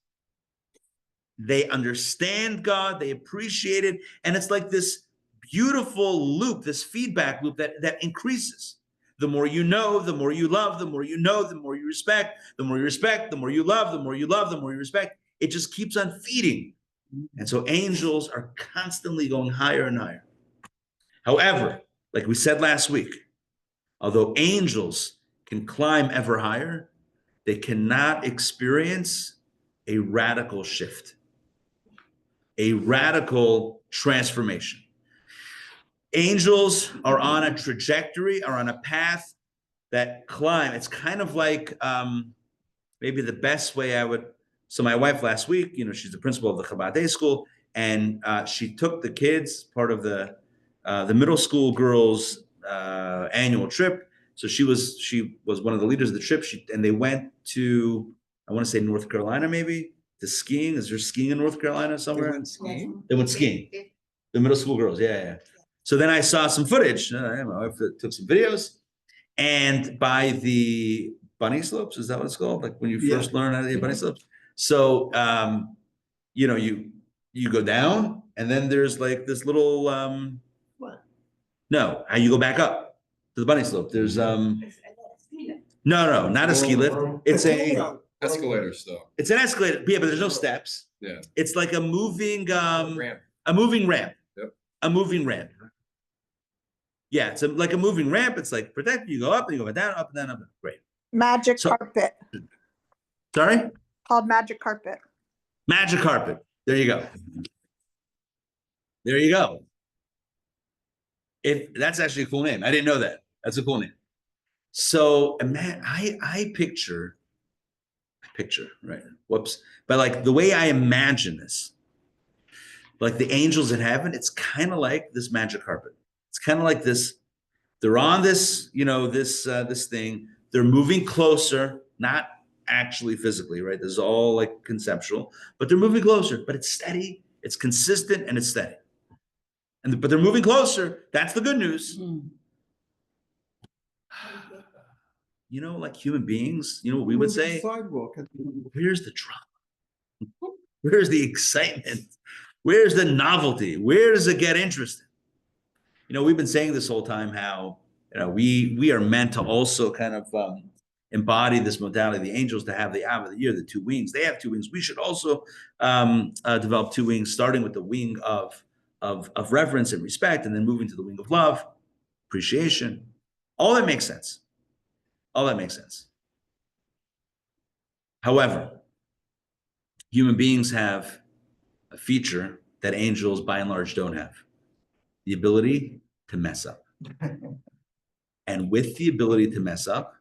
They understand God, they appreciate it, and it's like this beautiful loop, this feedback loop that increases. The more you know, the more you love, the more you know, the more you respect, the more you respect, the more you love, the more you love, the more you respect. It just keeps on feeding. And so angels are constantly going higher and higher. However, like we said last week, although angels can climb ever higher, they cannot experience a radical shift, a radical transformation. Angels are on a trajectory, are on a path that climb. It's kind of like maybe the best way I would. So my wife last week, she's the principal of the Chabad Day School, and she took the kids, part of the middle school girls' annual trip. So she was one of the leaders of the trip. And they went to, I want to say North Carolina, maybe, to skiing. Is there skiing in North Carolina somewhere? They went skiing? They went skiing. The middle school girls, yeah. So then I saw some footage. My wife took some videos, and by the bunny slopes, is that what it's called? Like when you first learn how to do bunny slopes. So, you go down, and then there's like this little, What? no, how you go back up to the bunny slope. There's, no, not a ski lift. It's Escalators though. it's an escalator. Yeah, but there's no steps. Yeah. It's like a moving, Ramp. a moving ramp. Yep. A moving ramp. Yeah, it's like a moving ramp. It's like protect. You go up, and you go down, up and down, up. Great. Magic So- carpet, Sorry? called magic carpet. Magic carpet. There you go. There you go. That's actually a cool name. I didn't know that. That's a cool name. So, man, I picture, right? Whoops. But like the way I imagine this, like the angels in heaven, it's kind of like this magic carpet. It's kind of like this. They're on this, this thing. They're moving closer, not actually physically, right? This is all like conceptual, but they're moving closer. But it's steady, it's consistent, and it's steady. But they're moving closer. That's the good news. Like human beings, what we would say? Sidewalk. Where's the drama? Where's the excitement? Where's the novelty? Where does it get interesting? We've been saying this whole time how we are meant to also kind of embody this modality of the angels, to have the Av of the year, the two wings. They have two wings. We should also develop two wings, starting with the wing of reverence and respect, and then moving to the wing of love, appreciation. All that makes sense. However, human beings have a feature that angels by and large don't have: the ability to mess up. And with the ability to mess up,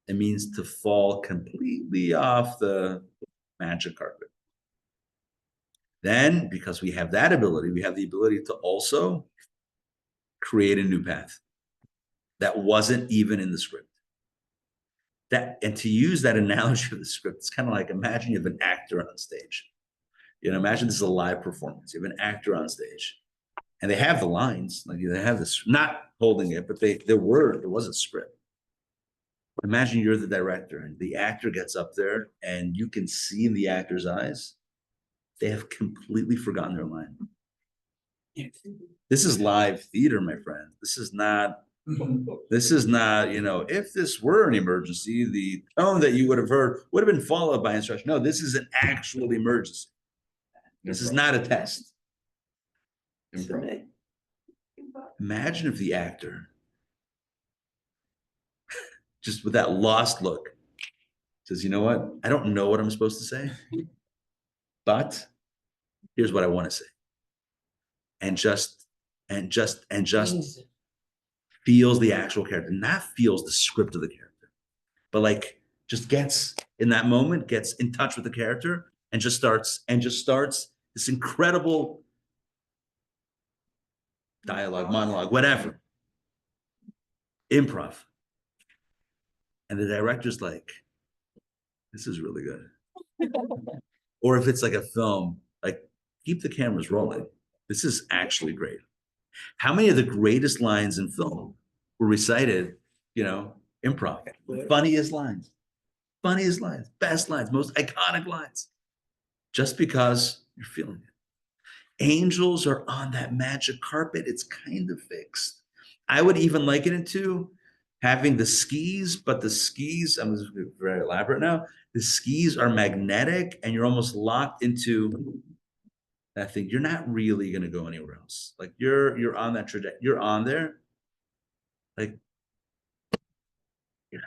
it means to fall completely off the magic carpet. Then, because we have that ability, we have the ability to also create a new path that wasn't even in the script. And to use that analogy of the script, it's kind of like, imagine you have an actor on stage. Imagine this is a live performance. You have an actor on stage, and they have the lines, like they have this, not holding it, but there was a script. Imagine you're the director, and the actor gets up there, and you can see in the actor's eyes, they have completely forgotten their line. This is live theater, my friend. This is not, if this were an emergency, the tone that you would have heard would have been followed by instruction. No, this is an actual emergency. This is not a test. Imagine if the actor, just with that lost look, says, you know what? I don't know what I'm supposed to say, but here's what I want to say. And just feels the actual character, not feels the script of the character, but like just gets in that moment, gets in touch with the character, and just starts this incredible dialogue, monologue, whatever. Improv. And the director's like, this is really good. Or if it's like a film, like, keep the cameras rolling. This is actually great. How many of the greatest lines in film were recited, improv? Funniest lines, best lines, most iconic lines. Just because you're feeling it. Angels are on that magic carpet. It's kind of fixed. I would even liken it to having the skis, but the skis, I'm just very elaborate now. The skis are magnetic and you're almost locked into that thing. You're not really going to go anywhere else. Like you're on that trajectory. You're on there. Like you're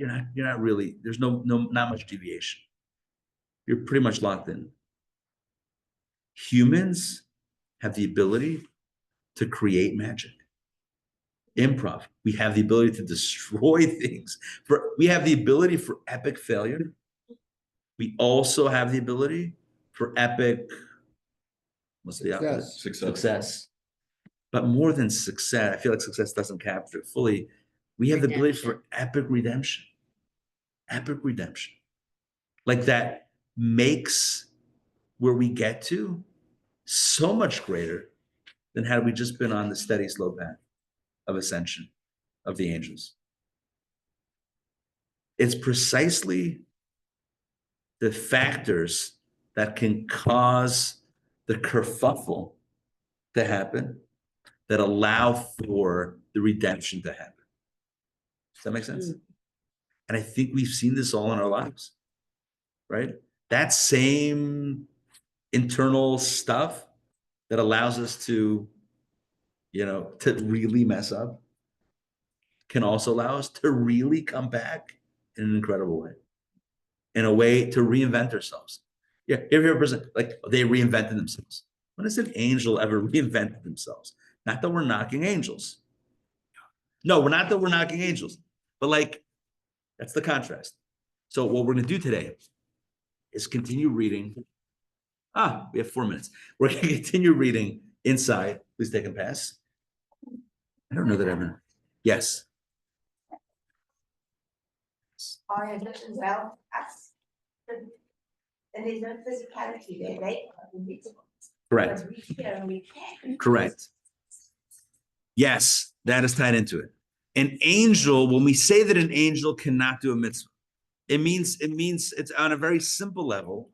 not really, there's not much deviation. You're pretty much locked in. Humans have the ability to create magic. Improv, we have the ability to destroy things. We have the ability for epic failure. We also have the ability for epic, what's the opposite? Success. But more than success, I feel like success doesn't capture it fully. We have the ability for epic redemption. Epic redemption. Like that makes where we get to so much greater than had we just been on the steady, slow path of ascension of the angels. It's precisely the factors that can cause the kerfuffle to happen that allow for the redemption to happen. Does that make sense? And I think we've seen this all in our lives, right? That same internal stuff that allows us to really mess up can also allow us to really come back in an incredible way, in a way to reinvent ourselves. Yeah, you ever hear a person like they reinvented themselves? When has an angel ever reinvented themselves? Not that we're knocking angels. No, we're not that we're knocking angels, but like that's the contrast. So what we're going to do today is continue reading. We have 4 minutes. We're going to continue reading Inside. Please take a pass. I don't know that ever. Yes. Well, and there's no physicality there, right? Correct. Correct. Yes, that is tied into it. An angel, when we say that an angel cannot do a mitzvah, it means it's on a very simple level.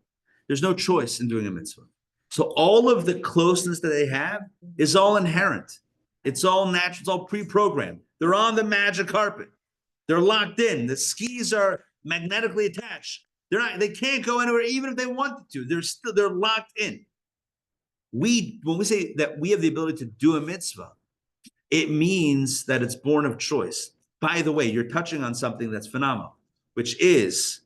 There's no choice in doing a mitzvah. So all of the closeness that they have is all inherent. It's all natural. It's all pre-programmed. They're on the magic carpet. They're locked in. The skis are magnetically attached. They can't go anywhere even if they wanted to. They're locked in. When we say that we have the ability to do a mitzvah, it means that it's born of choice. By the way, you're touching on something that's phenomenal, which is,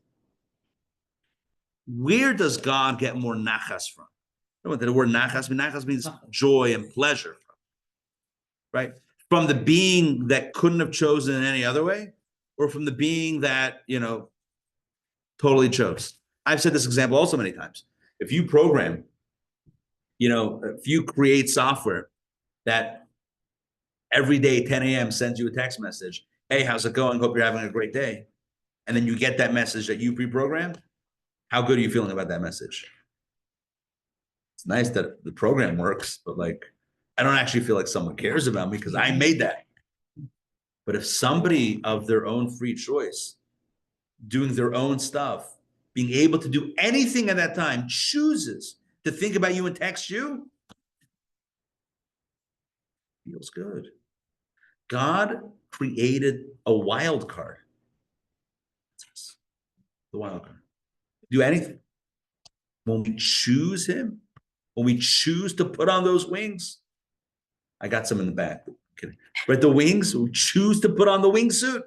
where does God get more nachas from? I don't know what the word nachas means. Nachas means joy and pleasure. Right? From the being that couldn't have chosen in any other way, or from the being that, totally chose. I've said this example also many times. If you program, if you create software that every day, 10 a.m. sends you a text message, hey, how's it going? Hope you're having a great day. And then you get that message that you pre-programmed. How good are you feeling about that message? It's nice that the program works, but I don't actually feel like someone cares about me because I made that. But if somebody of their own free choice, doing their own stuff, being able to do anything at that time, chooses to think about you and text you, feels good. God created a wild card. The wild card. Do anything. When we choose him, when we choose to put on those wings, I got some in the back. Kidding. But the wings, we choose to put on the wingsuit.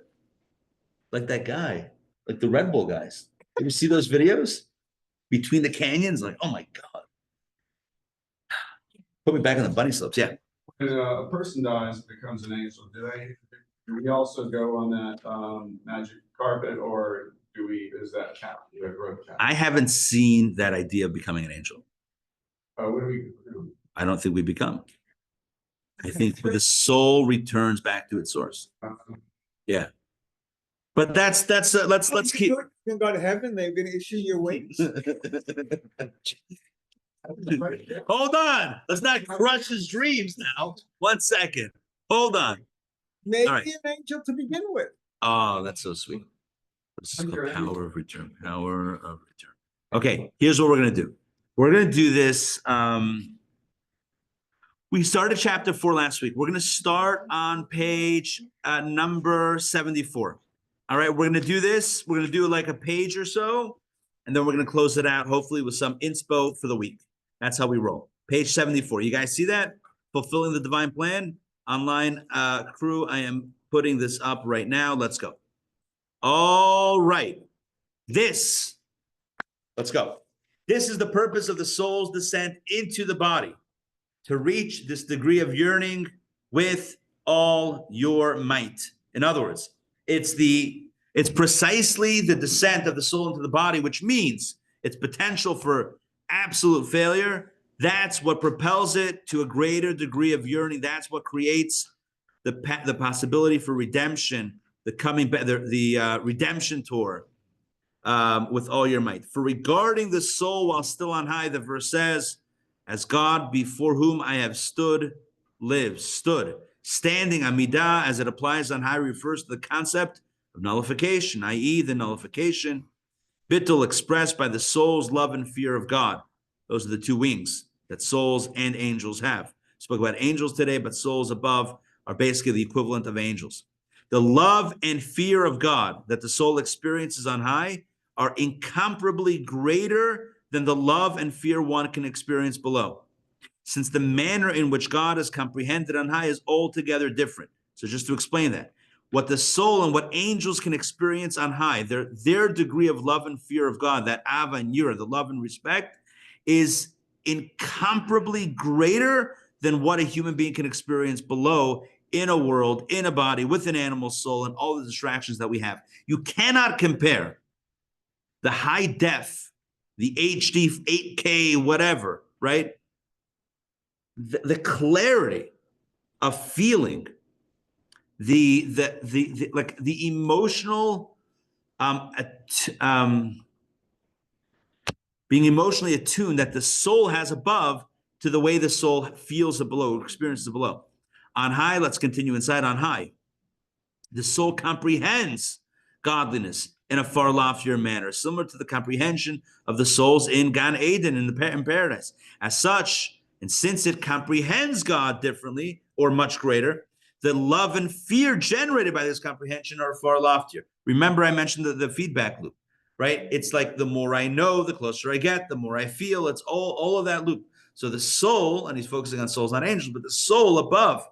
Like that guy, like the Red Bull guys. You ever see those videos? Between the canyons, like, oh my God. Put me back on the bunny slopes, yeah. When a person dies, becomes an angel, do we also go on that magic carpet, or is that count? I haven't seen that idea of becoming an angel. What do we do? I don't think we become. I think the soul returns back to its source. Yeah. But let's keep. You're gonna go to heaven, they're gonna issue your wings. Hold on. Let's not crush his dreams now. 1 second. Hold on. Maybe All right. an angel to begin with. Oh, that's so sweet. This is called power of return. Power of return. Okay, here's what we're gonna do. We're gonna do this. We started chapter 4 last week. We're gonna start on page number 74. All right, we're gonna do this. We're gonna do like a page or so, and then we're gonna close it out, hopefully with some inspo for the week. That's how we roll. Page 74. You guys see that? Fulfilling the divine plan. Online crew, I am putting this up right now. Let's go. All right. Let's go. This is the purpose of the soul's descent into the body, to reach this degree of yearning with all your might. In other words, it's precisely the descent of the soul into the body, which means its potential for absolute failure. That's what propels it to a greater degree of yearning. That's what creates the possibility for redemption, the redemption tour with all your might. For regarding the soul while still on high, the verse says, as God before whom I have stood lives. Stood. Standing, amidah, as it applies on high, refers to the concept of nullification, i.e. the nullification, bittul, expressed by the soul's love and fear of God. Those are the two wings that souls and angels have. Spoke about angels today, but souls above are basically the equivalent of angels. The love and fear of God that the soul experiences on high are incomparably greater than the love and fear one can experience below, since the manner in which God is comprehended on high is altogether different. So just to explain that, what the soul and what angels can experience on high, their degree of love and fear of God, that ava and yira, the love and respect, is incomparably greater than what a human being can experience below, in a world, in a body, with an animal soul, and all the distractions that we have. You cannot compare the high def, the HD 8K, whatever, right? The clarity of feeling, the emotional, being emotionally attuned that the soul has above to the way the soul feels it below, experiences it below. On high, let's continue inside. On high, the soul comprehends godliness in a far loftier manner, similar to the comprehension of the souls in Gan Eden, in paradise. As such, and since it comprehends God differently or much greater, the love and fear generated by this comprehension are far loftier. Remember, I mentioned the feedback loop, right? It's like the more I know, the closer I get, the more I feel. It's all of that loop. So the soul, and he's focusing on souls, not angels, but the soul above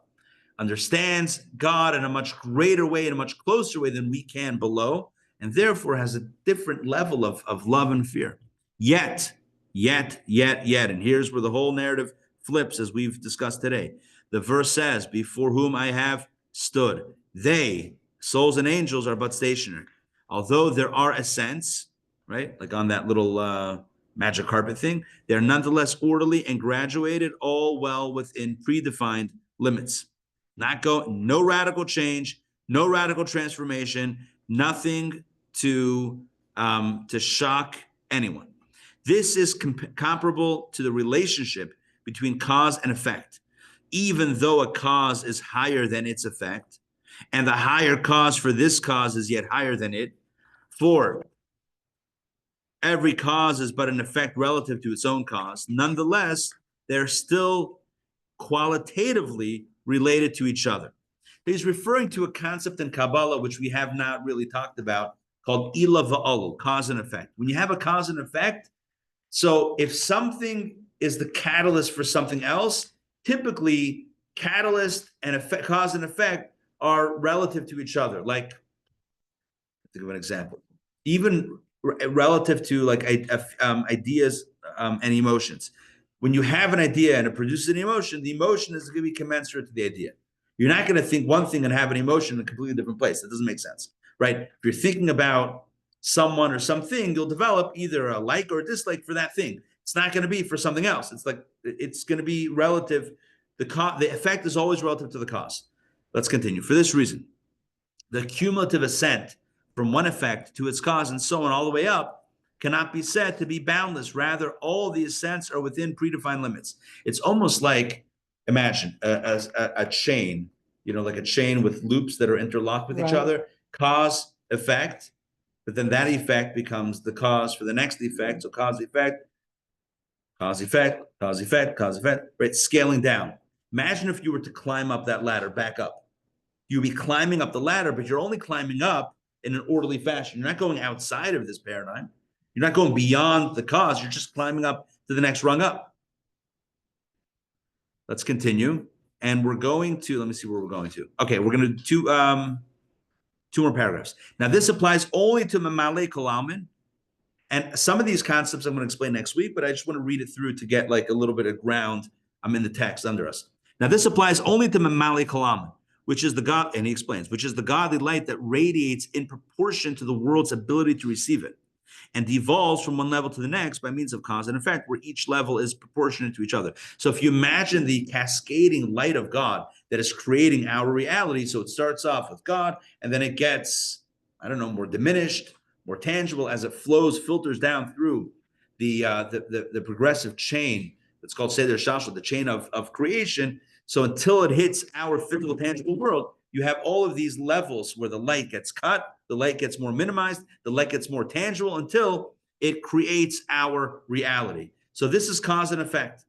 understands God in a much greater way, in a much closer way than we can below, and therefore has a different level of love and fear. Yet, and here's where the whole narrative flips, as we've discussed today. The verse says, before whom I have stood. They, souls and angels, are but stationary. Although there are ascents, right, like on that little magic carpet thing, they're nonetheless orderly and graduated, all well within predefined limits. No radical change, no radical transformation, nothing to shock anyone. This is comparable to the relationship between cause and effect. Even though a cause is higher than its effect, and the higher cause for this cause is yet higher than it, for every cause is but an effect relative to its own cause. Nonetheless, they're still qualitatively related to each other. He's referring to a concept in Kabbalah, which we have not really talked about, called ila va'alu, cause and effect. When you have a cause and effect, so if something is the catalyst for something else, typically catalyst and effect, cause and effect are relative to each other. Like, think of an example, even relative to like ideas and emotions. When you have an idea and it produces an emotion, the emotion is going to be commensurate to the idea. You're not going to think one thing and have an emotion in a completely different place. That doesn't make sense, right? If you're thinking about someone or something, you'll develop either a like or a dislike for that thing. It's not going to be for something else. It's like, it's going to be relative the effect is always relative to the cause. Let's continue. For this reason, the cumulative ascent from one effect to its cause and so on all the way up cannot be said to be boundless. Rather, all the ascents are within predefined limits. It's almost like, imagine a chain, like a chain with loops that are interlocked with each Right. other, cause, effect, but then that effect becomes the cause for the next effect. So cause, effect, cause, effect, cause, effect, cause, effect, right? Scaling down. Imagine if you were to climb up that ladder, back up. You'd be climbing up the ladder, but you're only climbing up in an orderly fashion. You're not going outside of this paradigm. You're not going beyond the cause. You're just climbing up to the next rung up. Let's continue. And we're going to, let me see where we're going to. Okay, we're going to do two more paragraphs. Now, this applies only to Mamale Kalaman. And some of these concepts I'm going to explain next week, but I just want to read it through to get like a little bit of ground. I'm in the text under us. Now, this applies only to Mamale Kalaman, which is the God, and he explains, which is the godly light that radiates in proportion to the world's ability to receive it and devolves from one level to the next by means of cause and effect, where each level is proportionate to each other. So if you imagine the cascading light of God that is creating our reality, so it starts off with God, and then it gets, more diminished, more tangible as it flows, filters down through the progressive chain that's called Seder Shashal, the chain of creation. So until it hits our physical, tangible world, you have all of these levels where the light gets cut, the light gets more minimized, the light gets more tangible until it creates our reality. So this is cause and effect.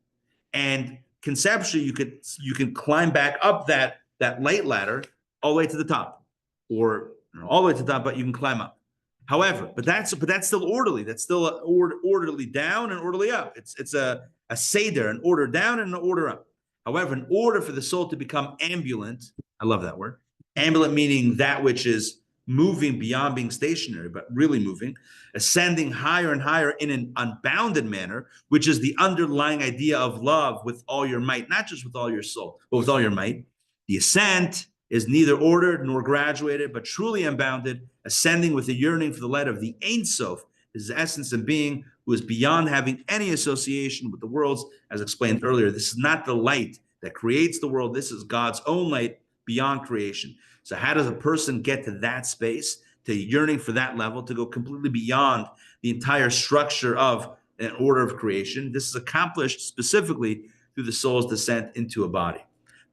And conceptually, you can climb back up that light ladder all the way to the top, or all the way to the top, but you can climb up. However, but that's still orderly. That's still orderly down and orderly up. It's a seder, an order down and an order up. However, in order for the soul to become ambulant, I love that word, ambulant meaning that which is moving beyond being stationary, but really moving, ascending higher and higher in an unbounded manner, which is the underlying idea of love with all your might, not just with all your soul, but with all your might. The ascent is neither ordered nor graduated, but truly unbounded, ascending with a yearning for the light of the Ein Sof, his essence and being, who is beyond having any association with the worlds, as explained earlier. This is not the light that creates the world. This is God's own light beyond creation. So how does a person get to that space, to yearning for that level, to go completely beyond the entire structure of an order of creation? This is accomplished specifically through the soul's descent into a body.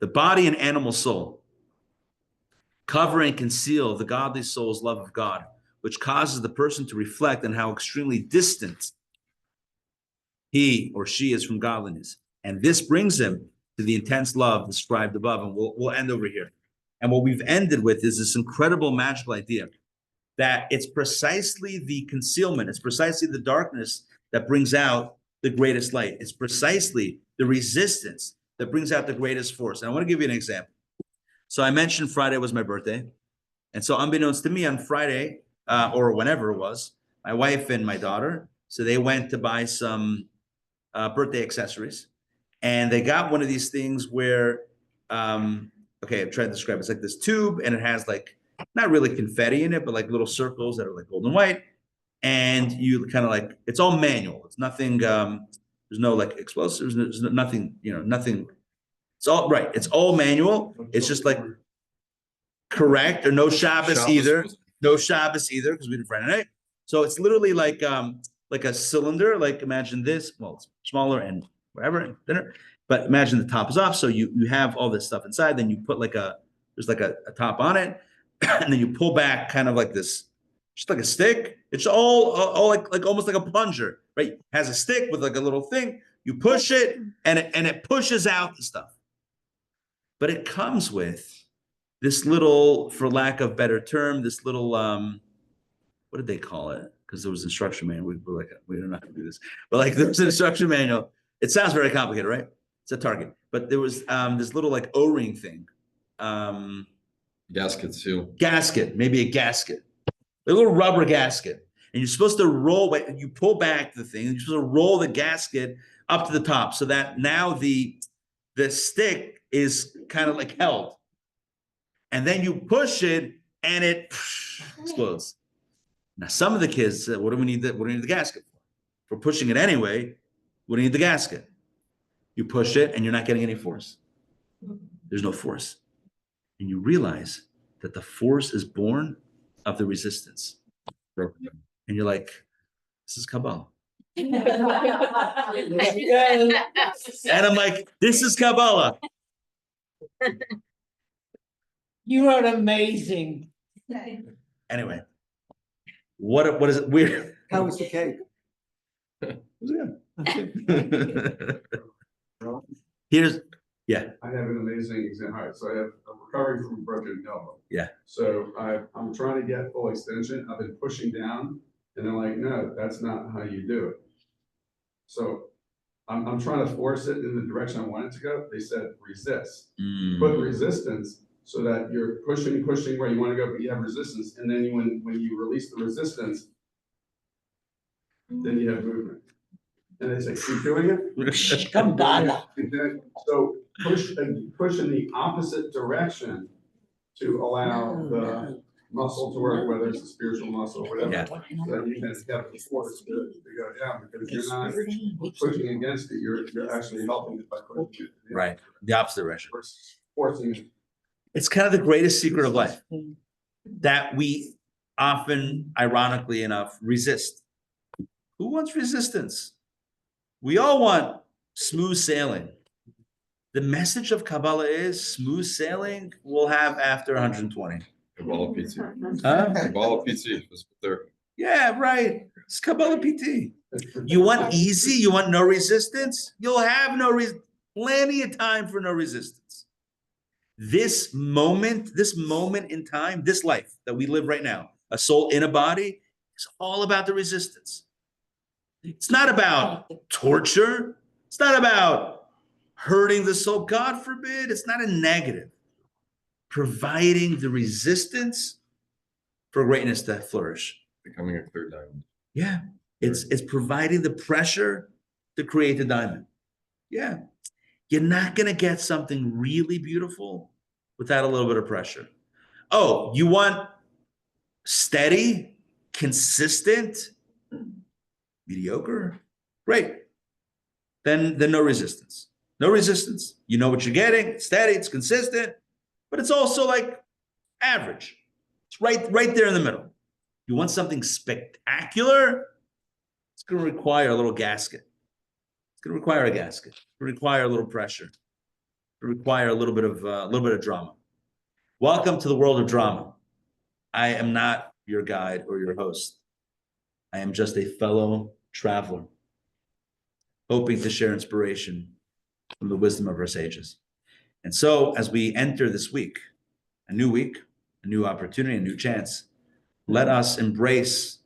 The body and animal soul cover and conceal the godly soul's love of God, which causes the person to reflect on how extremely distant he or she is from godliness. And this brings him to the intense love described above. And we'll end over here. And what we've ended with is this incredible magical idea that it's precisely the concealment, it's precisely the darkness that brings out the greatest light. It's precisely the resistance that brings out the greatest force. And I want to give you an example. So I mentioned Friday was my birthday. And so unbeknownst to me on Friday, or whenever it was, my wife and my daughter, so they went to buy some birthday accessories. And they got one of these things where, okay, I'm trying to describe it. It's like this tube, and it has like, not really confetti in it, but like little circles that are like gold and white. And you kind of like, it's all manual. It's nothing, there's no like explosives, there's nothing, nothing. It's all right. It's all manual. It's just like, correct, or no Shabbos either. No Shabbos either, because we did Friday night. So it's literally like a cylinder, like imagine this, well, it's smaller and whatever, and thinner, but imagine the top is off. So you have all this stuff inside, then you put there's like a top on it, and then you pull back kind of like this, just like a stick. It's all like almost like a plunger, right? It has a stick with like a little thing. You push it, and it pushes out the stuff. But it comes with this little, for lack of better term, this little, what did they call it? Because there was instruction manual. We were like, we don't know how to do this. But like there was an instruction manual. It sounds very complicated, right? It's a target. But there was this little like O-ring thing. Gasket too. Gasket, maybe a gasket. A little rubber gasket. And you're supposed to roll, you pull back the thing, and you're supposed to roll the gasket up to the top so that now the stick is kind of like held. And then you push it and it explodes. Now, some of the kids said, what do we need the gasket for? If we're pushing it anyway, what do you need the gasket? You push it and you're not getting any force. there's no force. And you realize that the force is born of the resistance. And you're like, this is Kabbalah. And I'm like, this is Kabbalah. You are amazing. Anyway, what is it weird? How was the cake? Here's, yeah, I have an amazing example. All right, so I'm recovering from a broken elbow. yeah. So I'm trying to get full extension. I've been pushing down and they're like, no, that's not how you do it. So I'm trying to force it in the direction I want it to go. They said resist. Put resistance so that you're pushing where you want to go, but you have resistance. And then when you release the resistance, then you have movement. And they say, keep doing it. Kabbalah. And then, so push in the opposite direction to allow the muscle to work, whether it's a spiritual muscle or whatever. Yeah. So that you can have the force to go down, because you're not pushing against it, you're actually helping it by pushing it. Right, the opposite direction. Versus forcing it. It's kind of the greatest secret of life that we often, ironically enough, resist. Who wants resistance? We all want smooth sailing. The message of Kabbalah is smooth sailing we'll have after 120. Kabbalah PT. Huh? Kabbalah PT was there. Yeah, right. It's Kabbalah PT. You want easy? You want no resistance? You'll have plenty of time for no resistance. This moment in time, this life that we live right now, a soul in a body, is all about the resistance. It's not about torture. It's not about hurting the soul. God forbid. It's not a negative. Providing the resistance for greatness to flourish. Becoming a clear diamond. Yeah. It's providing the pressure to create the diamond. Yeah. You're not going to get something really beautiful without a little bit of pressure. Oh, you want steady, consistent, mediocre? Great. Then no resistance. No resistance. You know what you're getting. It's steady, it's consistent, but it's also like average. It's right there in the middle. You want something spectacular? It's going to require a little gasket. It's going to require a gasket. It's going to require a little pressure. It require a little bit of drama. Welcome to the world of drama. I am not your guide or your host. I am just a fellow traveler, hoping to share inspiration from the wisdom of our sages. And so, as we enter this week, a new opportunity, a new chance, let us embrace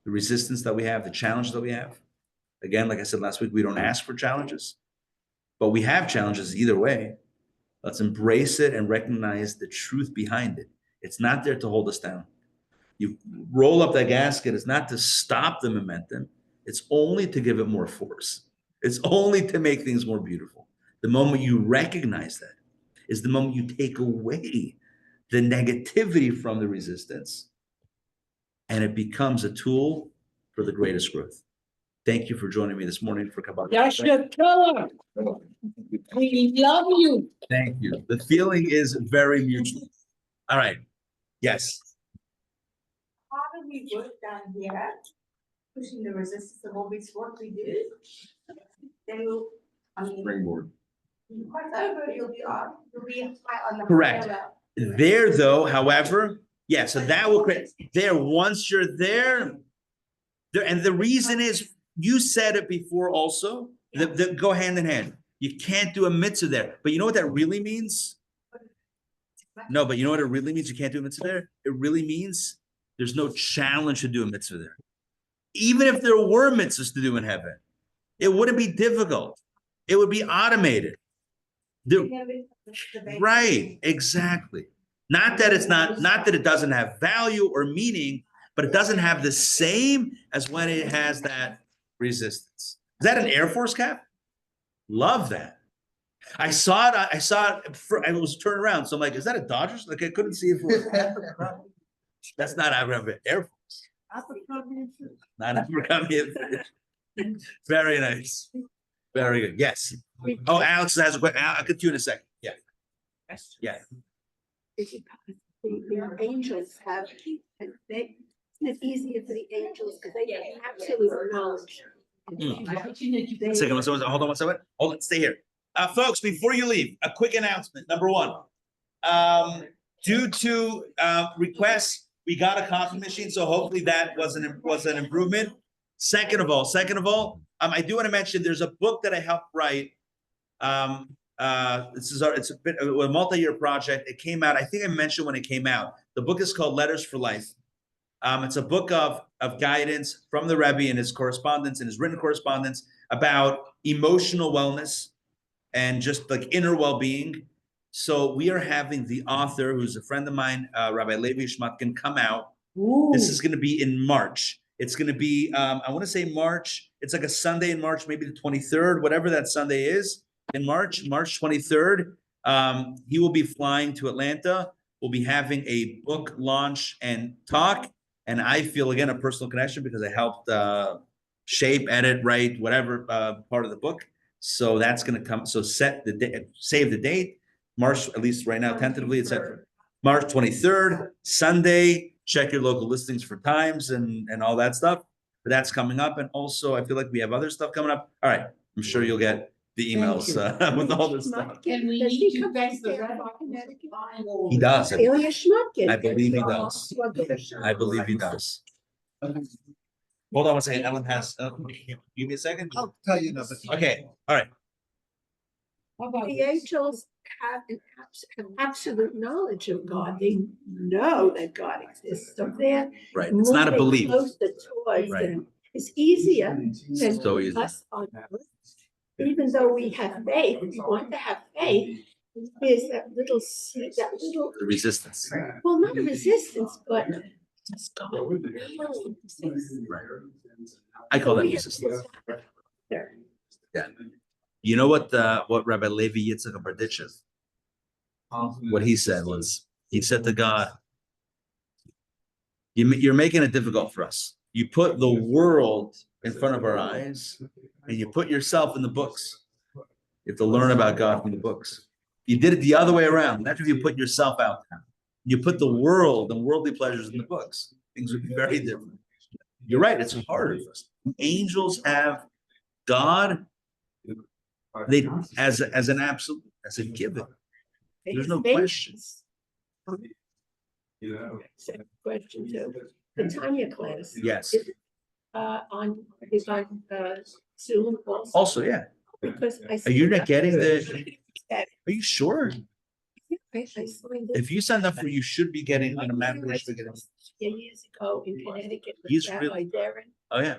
the resistance that we have, the challenge that we have. Again, like I said last week, we don't ask for challenges, but we have challenges either way. Let's embrace it and recognize the truth behind it. It's not there to hold us down. You roll up that gasket, it's not to stop the momentum. It's only to give it more force. It's only to make things more beautiful. The moment you recognize that is the moment you take away the negativity from the resistance, and it becomes a tool for the greatest growth. Thank you for joining me this morning for Kabbalah. Yasha Keller. We love you. Thank you. The feeling is very mutual. All right. Yes. How do we work down here, pushing the resistance of what we do? Then Springboard. you cross over, you'll be high on the. Correct. higher There, though, however, yeah, so that will create there. Once you're there, and the reason is you said it before also, that go hand in hand. You can't do a mitzvah there. But you know what that really means? No, but you know what it really means? You can't do a mitzvah there? It really means there's no challenge to do a mitzvah there. Even if there were mitzvahs to do in heaven, it wouldn't be difficult. It would be automated. Right, exactly. Not that it doesn't have value or meaning, but it doesn't have the same as when it has that resistance. Is that an Air Force cap? Love that. I saw it. I was turned around, so I'm like, is that a Dodgers? Like I couldn't see it. That's not Air Force. Not Abercrombie. Very nice. Very good. Yes. Oh, Alex has a question. I'll get to you in a second. Yeah. Yeah. Is it possible the angels have, and they, isn't it easier for the angels because they have absolute knowledge? One second, hold on one second. Hold on, stay here. Folks, before you leave, a quick announcement. Number one. Due to requests, we got a coffee machine, so hopefully that was an improvement. Second of all, I do want to mention there's a book that I helped write. It's a bit of a multi-year project. It came out, I think I mentioned when it came out. The book is called Letters for Life. It's a book of guidance from the Rebbe and his correspondence and his written correspondence about emotional wellness and just like inner well-being. So we are having the author, who's a friend of mine, Rabbi Levi Shmatkin, come out. This is going to be in March. It's going to be, I want to say March. It's like a Sunday in March, maybe the 23rd, whatever that Sunday is in March 23rd. He will be flying to Atlanta. We'll be having a book launch and talk. And I feel, again, a personal connection because I helped shape, edit, write, whatever part of the book. So that's going to come. So set the date, save the date. March, at least right now, tentatively, it's at March 23rd, Sunday. Check your local listings for times and all that stuff. But that's coming up. And also, I feel like we have other stuff coming up. All right. I'm sure you'll get the emails with all this stuff. And we need to face the red Connecticut. He does. Ilya Shmutkin. I believe he does. I believe he does. Hold on one second. Ellen has, give me a second. I'll tell you another. Okay. All right. The angels have absolute knowledge of God. They know that God exists. So they're Right. It's not a moving belief. closer towards Right. them. It's easier than So easy. us on earth. Even though we have faith, we want to have faith. There's that little, The resistance. well, not a resistance, but just God. Right. I call that resistance. Yeah. You know what Rabbi Levi Yitzchak of Berditchev, what he said was, he said to God, you're making it difficult for us. You put the world in front of our eyes and you put yourself in the books. You have to learn about God from the books. You did it the other way around. That's when you put yourself out there. You put the world and worldly pleasures in the books. Things would be very different. You're right. It's harder for us. Angels have God. They as an absolute, as a given. There's no question. Second question too. The Tanya class. Yes. Is on Zoom also. Also, yeah. Because I. Are you not getting the? Are you sure? I signed If you signed up for, you should be getting automatically. years ago in Connecticut. with He's Rabbi really- Darren. Oh yeah.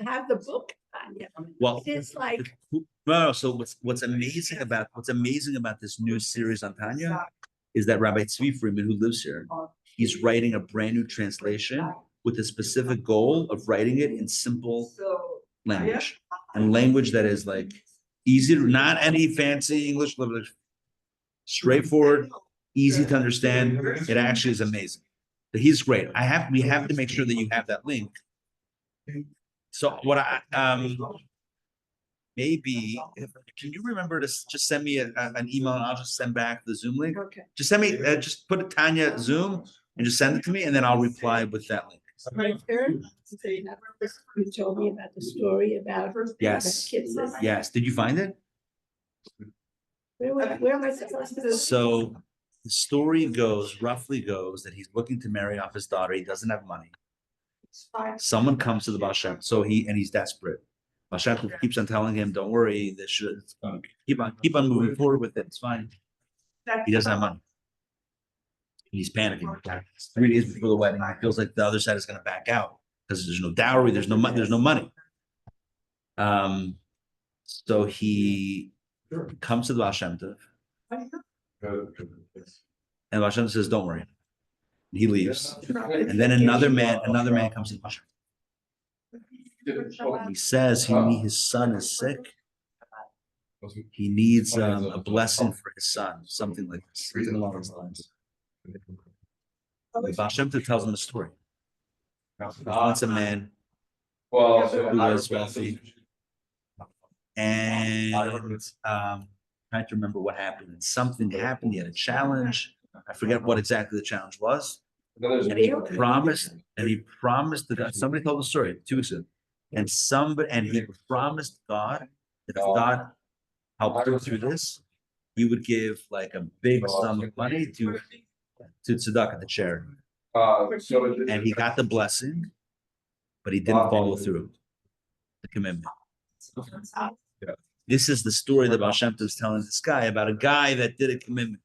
I have the book, Tanya. Well, It's like, no. So what's amazing about this new series on Tanya is that Rabbi Tzvi Friedman, who lives here, he's writing a brand new translation with the specific goal of writing it in simple language and language that is like easy to, not any fancy English, straightforward, easy to understand. It actually is amazing. But he's great. We have to make sure that you have that link. So what maybe, can you remember to just send me an email and I'll just send back the Zoom link? okay. Just send me, just put a Tanya Zoom and just send it to me and then I'll reply with that link. My third, you told me about the story about. Yes. that kid says, Yes. Did you find it? Where am I supposed to? So the story roughly goes that he's looking to marry off his daughter. He doesn't have money. Someone comes to the Baal Shem, he's desperate. Baal Shem keeps on telling him, "Don't worry, this should keep on moving forward with it. It's fine." He doesn't have money. He's panicking. 3 days before the wedding, he feels like the other side is going to back out because there's no dowry, there's no money. So he comes to the Baal Shem Tov, and Baal Shem Tov says, "Don't worry." He leaves, and then another man comes to the Baal Shem Tov. He says his son is sick. He needs a blessing for his son, something like this, something along those lines. The Baal Shem Tov tells him a story. Once a man who was wealthy, and trying to remember what happened. And something happened. He had a challenge. I forget what exactly the challenge was. And he promised that God, somebody told the story 2 weeks ago. And he promised God that if God helped him through this, he would give like a big sum of money to tzedakah, the charity. And he got the blessing, but he didn't follow through the commitment. This is the story that Baal Shem Tov is telling this guy about a guy that did a commitment.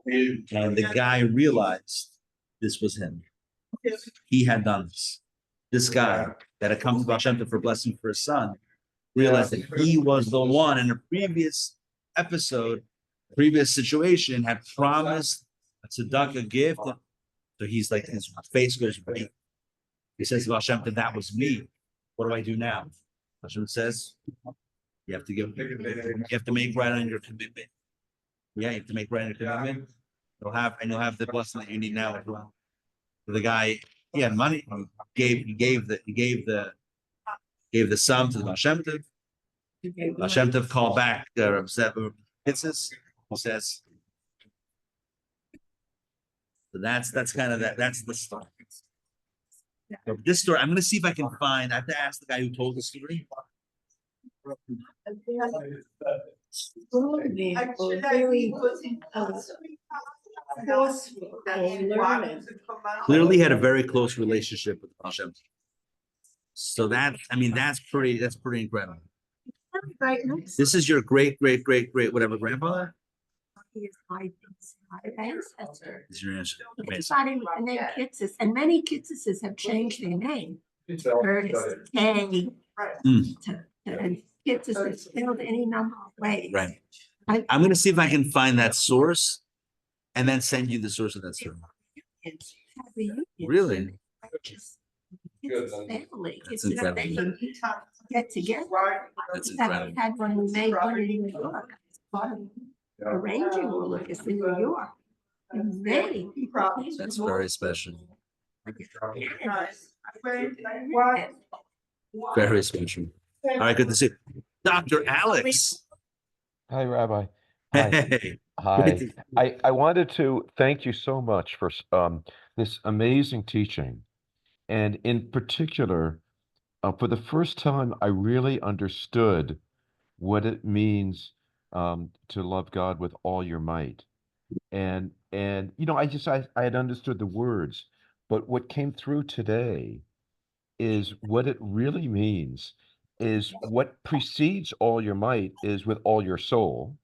And the guy realized this was him. He had done this. This guy that had come to Baal Shem Tov for blessing for his son realized that he was the one in a previous episode, previous situation, had promised a tzedakah gift. So he's like, his face goes white. He says to Baal Shem Tov, that was me. What do I do now? Baal Shem Tov says, you have to make right on your commitment. Yeah, you have to make right on your commitment. You'll have the blessing that you need now as well. The guy, he had money. He gave the sum to the Baal Shem Tov. Baal Shem Tov called back Rabbi Kitzis, who says, so that's kind of that's the story. So this story, I'm going to see if I can find. I have to ask the guy who told the story. Clearly had a very close relationship with Baal Shem Tov. So that's pretty incredible. This is your great whatever grandfather? He is my ancestor. Is your answer? Everybody with the name Kitsis, and many Kitsises have changed their name. Curtis, Kay, and Kitsis is spelled any number of ways. Right. I'm going to see if I can find that source and then send you the source of that story. Really? It's family. That's It's incredible. Get together. That's In fact, incredible. we had one we made one in New York. Arranging all of this in New York. And many people. came That's to very special. Yes. Very special. All right, good to see you. Dr. Alex. Hi, Rabbi. Hi. Hey. Hi. I wanted to thank you so much for this amazing teaching. And in particular, for the first time, I really understood what it means to love God with all your might. And you know, I had understood the words, but what came through today is what it really means is what precedes all your might is with all your soul,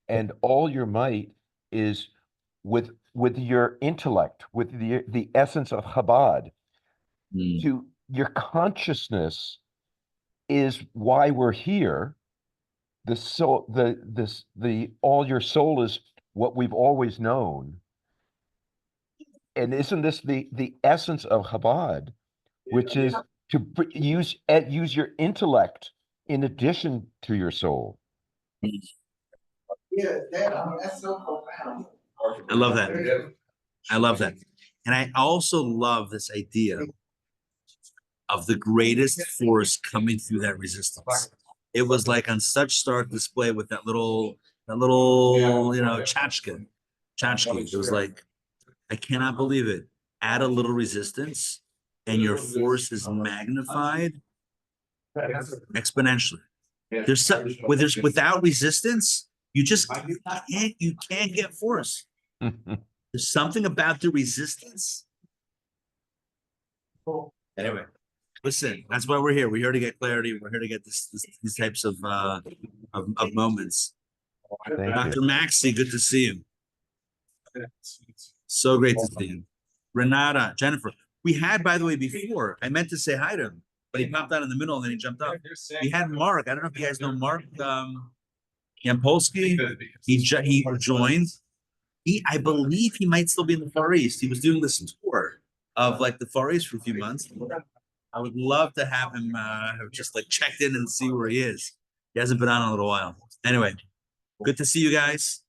and all your might is with your intellect, with the essence of Chabad. To your consciousness is why we're here. The soul, the all your soul is what we've always known. And isn't this the essence of Chabad, which is to use your intellect in addition to your soul? Yeah, that's so profound. I love that. I love that. And I also love this idea of the greatest force coming through that resistance. It was like on such stark display with that little, tchotchke. It was like, I cannot believe it. Add a little resistance and your force is magnified exponentially. Without resistance, you can't get force. There's something about the resistance. Anyway, listen, that's why we're here. We're here to get clarity. We're here to get these types of moments. Dr. Maxey, good to see you. So great to see you. Renata, Jennifer. We had, by the way, before, I meant to say hi to him, but he popped out in the middle and then he jumped up. We had Mark. I don't know if you guys know Mark Yampolsky. He joined. I believe he might still be in the Far East. He was doing this tour of like the Far East for a few months. I would love to have him have just like checked in and see where he is. He hasn't been on in a little while. Anyway, good to see you guys.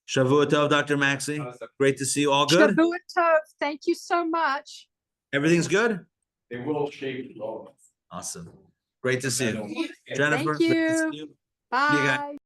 Shavua Tov, Dr. Maxey. Great to see you. All good? Shavua Tov. Thank you so much. Everything's good? It will shape it all. Awesome. Great to see you. Jennifer. Thank you. Great to see you. Bye. See you guys.